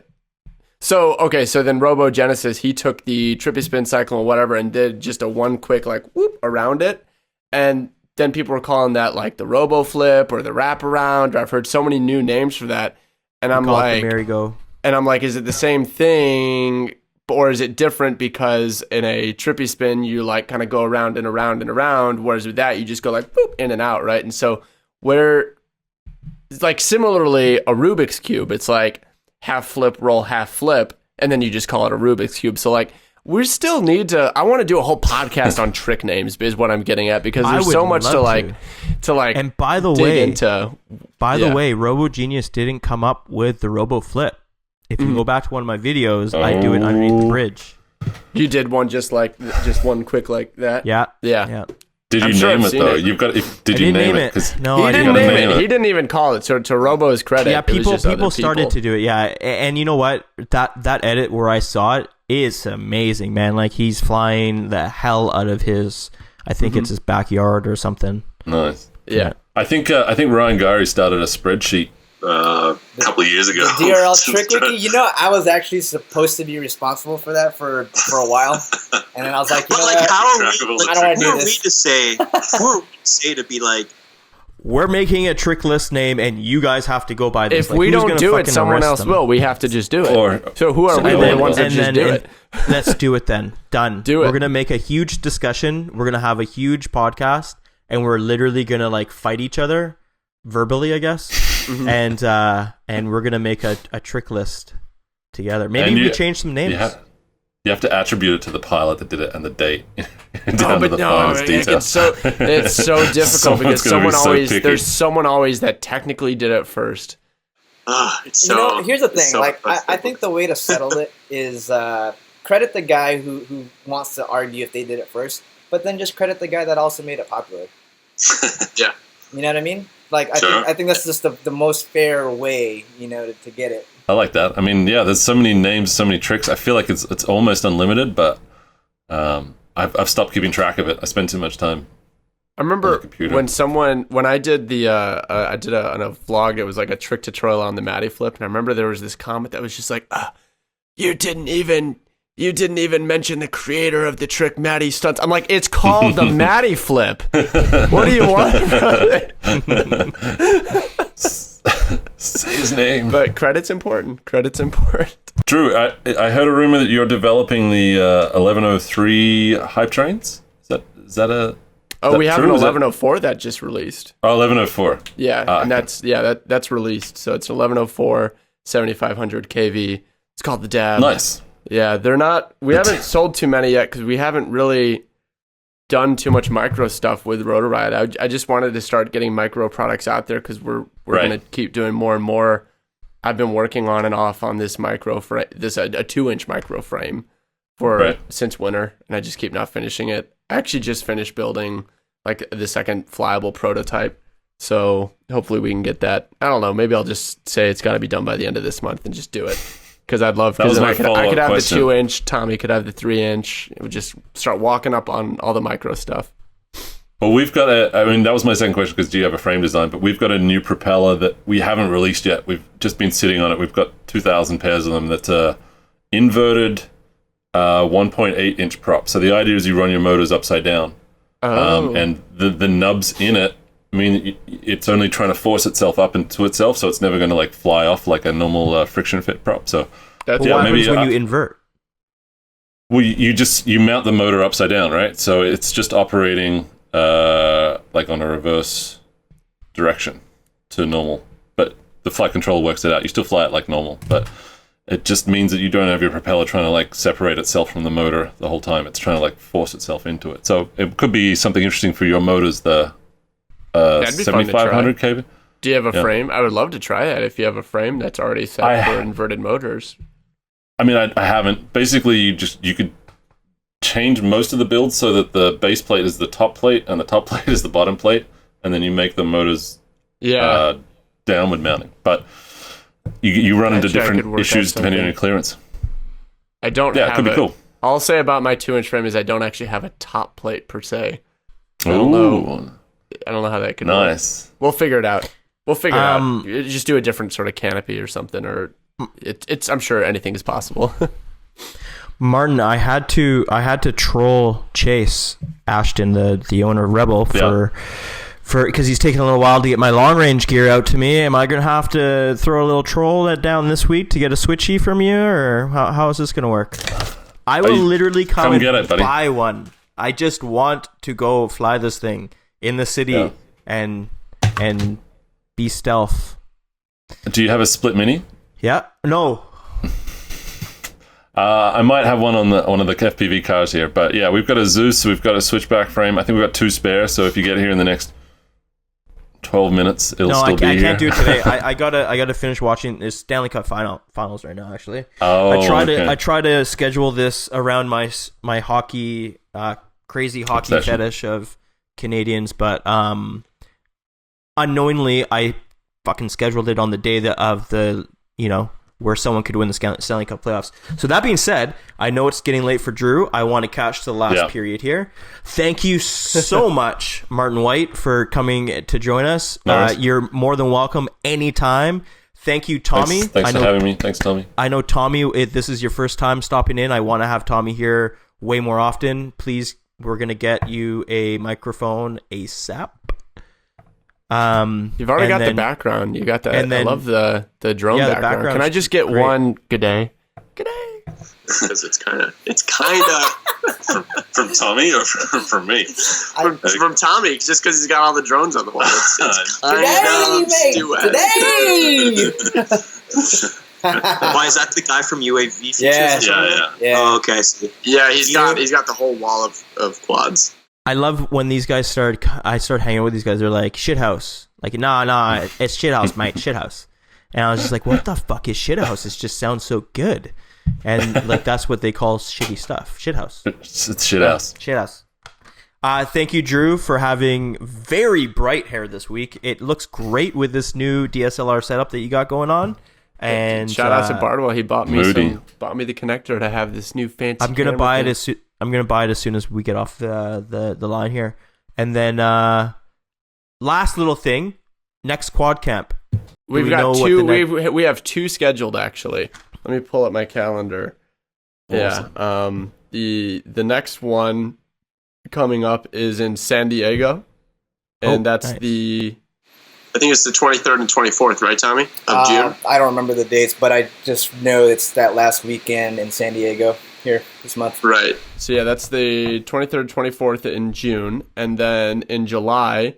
So then Robo Genesis, he took the trippy spin cycle and whatever and did just a one quick like whoop around it, and then people were calling that like the Robo Flip or the wraparound. I've heard so many new names for that, and I'm like, merry-go. And I'm like, is it the same thing? Or is it different because in a trippy spin, you like kind of go around and around and around, whereas with that, you just go like boop, in and out, right? And so it's like similarly a Rubik's Cube, it's like half flip, roll, half flip, and then you just call it a Rubik's Cube. So like we still need to, I want to do a whole podcast on trick names is what I'm getting at, because there's so much to like. And by the way, Robo Genius didn't come up with the Robo Flip. If you go back to one of my videos, I do it underneath the bridge. You did one just one quick like that? Yeah. Did you name it though? You've got. Did you name it? No, he didn't name it. He didn't even call it. So to Robo's credit, yeah, people started to do it. Yeah, and you know what? That edit where I saw it is amazing, man. Like he's flying the hell out of his. I think it's his backyard or something. Nice. Yeah. I think Ryan Gary started a spreadsheet a couple of years ago. The DRL Trick Wiki. You know, I was actually supposed to be responsible for that for a while, and then I was like, you know what? How are we? I don't want to do Who are we this. to say? Who are we to say to be like? We're making a trick list name, and you guys have to go by this. If we don't do it, someone else will. We have to just do it. So who are we? The ones that just do it. Let's do it then. Done. Do it. We're gonna make a huge discussion. We're gonna have a huge podcast, and we're literally gonna like fight each other verbally, I guess. And we're gonna make a trick list together. Maybe we change some names. You have to attribute it to the pilot that did it and the date down to the finest detail. It's so difficult because there's someone always that technically did it first. Here's the thing. Like I think the way to settle it is credit the guy who wants to argue if they did it first, but then just credit the guy that also made it popular. Yeah. You know what I mean? Like I think that's just the most fair way, to get it. I like that. I mean, yeah, there's so many names, so many tricks. I feel like it's almost unlimited, but I've stopped keeping track of it. I spend too much time. I remember when I did on a vlog, it was like a trick tutorial on the Matty flip, and I remember there was this comment that was just like, you didn't even mention the creator of the trick, MattyStuntz. I'm like, it's called the Matty flip. What do you want from it? Say his name. But credit's important. Drew, I heard a rumor that you're developing the 1103 hype trains. Is that a? Oh, we have an 1104 that just released. Oh, 1104. Yeah, and that's released. So it's 1104 7500 kV. It's called the Dab. Nice. Yeah, we haven't sold too many yet because we haven't really done too much micro stuff with Rotor Riot. I just wanted to start getting micro products out there because we're going to keep doing more and more. I've been working on and off on this micro frame, a 2-inch micro frame since winter, and I just keep not finishing it. I actually just finished building like the second flyable prototype, so hopefully we can get that. I don't know. Maybe I'll just say it's got to be done by the end of this month and just do it. Because I'd love, because I could have the 2-inch, Tommy could have the 3-inch. It would just start walking up on all the micro stuff. Well, we've got that was my second question, because do you have a frame design? But we've got a new propeller that we haven't released yet. We've just been sitting on it. We've got 2,000 pairs of them. That's a inverted 1.8-inch prop. So the idea is you run your motors upside down. And the nubs in it, I mean, it's only trying to force itself up into itself, so it's never going to like fly off like a normal friction fit prop. So what happens when you invert? Well, you mount the motor upside down, right? So it's just operating like on a reverse direction to normal, but the flight controller works it out. You still fly it like normal, but it just means that you don't have your propeller trying to like separate itself from the motor the whole time. It's trying to like force itself into it. So it could be something interesting for your motors. The 7500 kV. Do you have a frame? I would love to try that if you have a frame that's already set for inverted motors. I mean, I haven't. Basically, you could change most of the build so that the base plate is the top plate and the top plate is the bottom plate, and then you make the motors downward mounting. But you run into different issues depending on your clearance. I don't have it. Could be cool. All I'll say about my 2-inch frame is I don't actually have a top plate per se. I don't know how that could work. We'll figure it out. We'll figure it out. You just do a different sort of canopy or something, or it's. I'm sure anything is possible. Martin, I had to troll Chase Ashton, the owner of Rebel, for because he's taking a little while to get my long range gear out to me. Am I gonna have to throw a little troll down this week to get a switchy from you, or how is this gonna work? I will literally come and get it, buddy. buy one. I just want to go fly this thing in the city and be stealth. Do you have a Split Mini? Yeah. No. I might have one on one of the FPV cars here, but yeah, we've got a Zeus, we've got a Switchback frame. I think we've got 2 spare, so if you get here in the next 12 minutes, it'll still be here. I can't do it today. I gotta finish watching this Stanley Cup finals right now. Actually, I try to schedule this around my hockey crazy hockey fetish of Canadians, but unknowingly I fucking scheduled it on the day of the where someone could win the Stanley Cup playoffs. So that being said, I know it's getting late for Drew. I want to catch the last period here. Thank you so much, Martin White, for coming to join us. You're more than welcome anytime. Thank you, Tommy. Thanks for having me. Thanks, Tommy. I know, Tommy, this is your first time stopping in. I want to have Tommy here way more often. Please, we're going to get you a microphone ASAP. You've already got the background. You got that. I love the drone background. Can I just get one good day? Good day. Because it's kind of from Tommy or from me? From Tommy, just because he's got all the drones on the wall. It's Why is that the guy from UAV features? Yeah. Oh, okay. Yeah, he's got the whole wall of quads. I love when these guys I start hanging with these guys. They're like, shithouse. Like, nah, it's shithouse, mate, shithouse. And I was just like, what the fuck is shithouse? It just sounds so good. And like, that's what they call shitty stuff. Shithouse. It's shithouse. Shithouse. Thank you, Drew, for having very bright hair this week. It looks great with this new DSLR setup that you got going on. And shout out to Bardwell. He bought me the connector to have this new fancy. I'm gonna buy it as soon as we get off the line here. And then last little thing, next quad camp. We have 2 scheduled actually. Let me pull up my calendar. Awesome. Yeah. The next one coming up is in San Diego. And that's nice. I think it's the 23rd and 24th, right, Tommy? Of June? I don't remember the dates, but I just know it's that last weekend in San Diego here this month. Right. So, yeah, that's the 23rd, 24th in June. And then in July,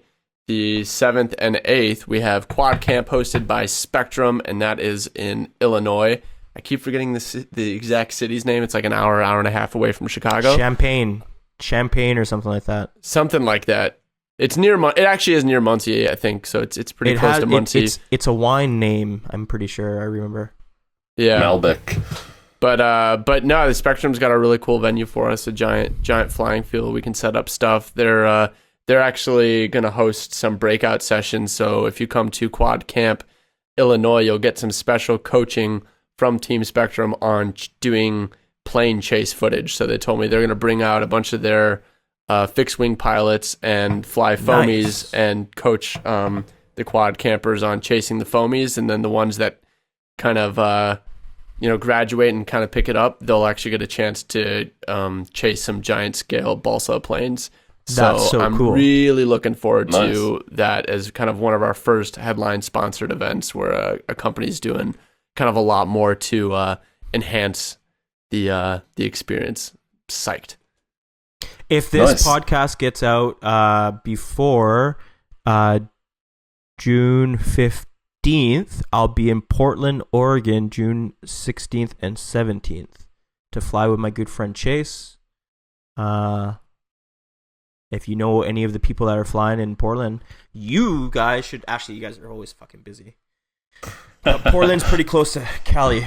the 7th and 8th, we have Quad Camp hosted by Spectrum, and that is in Illinois. I keep forgetting the exact city's name. It's like an hour and a half away from Chicago. Champaign or something like that. Something like that. It's near. It actually is near Muncie, I think. So it's pretty close to Muncie. It's a wine name. I'm pretty sure. I remember. Yeah, Malbec. But no, the Spectrum's got a really cool venue for us. A giant flying field. We can set up stuff. They're actually going to host some breakout sessions. So if you come to Quad Camp Illinois, you'll get some special coaching from Team Spectrum on doing plane chase footage. So they told me they're going to bring out a bunch of their fixed wing pilots and fly foamies and coach the quad campers on chasing the foamies, and then the ones that kind of graduate and kind of pick it up, they'll actually get a chance to chase some giant scale balsa planes. That's so I'm cool. really looking forward to that as kind of one of our first headline sponsored events where a company's doing kind of a lot more to enhance the experience. Psyched. If this podcast gets out before June 15th, I'll be in Portland, Oregon, June 16th and 17th to fly with my good friend Chase. If you know any of the people that are flying in Portland, you guys should... Actually, you guys are always fucking busy. Portland's pretty close to Cali.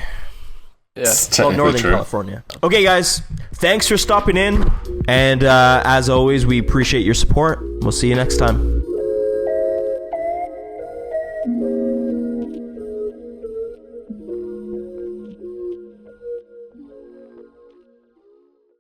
Yeah, well, Northern California. Okay, guys, thanks for stopping in. And as always, we appreciate your support. We'll see you next time.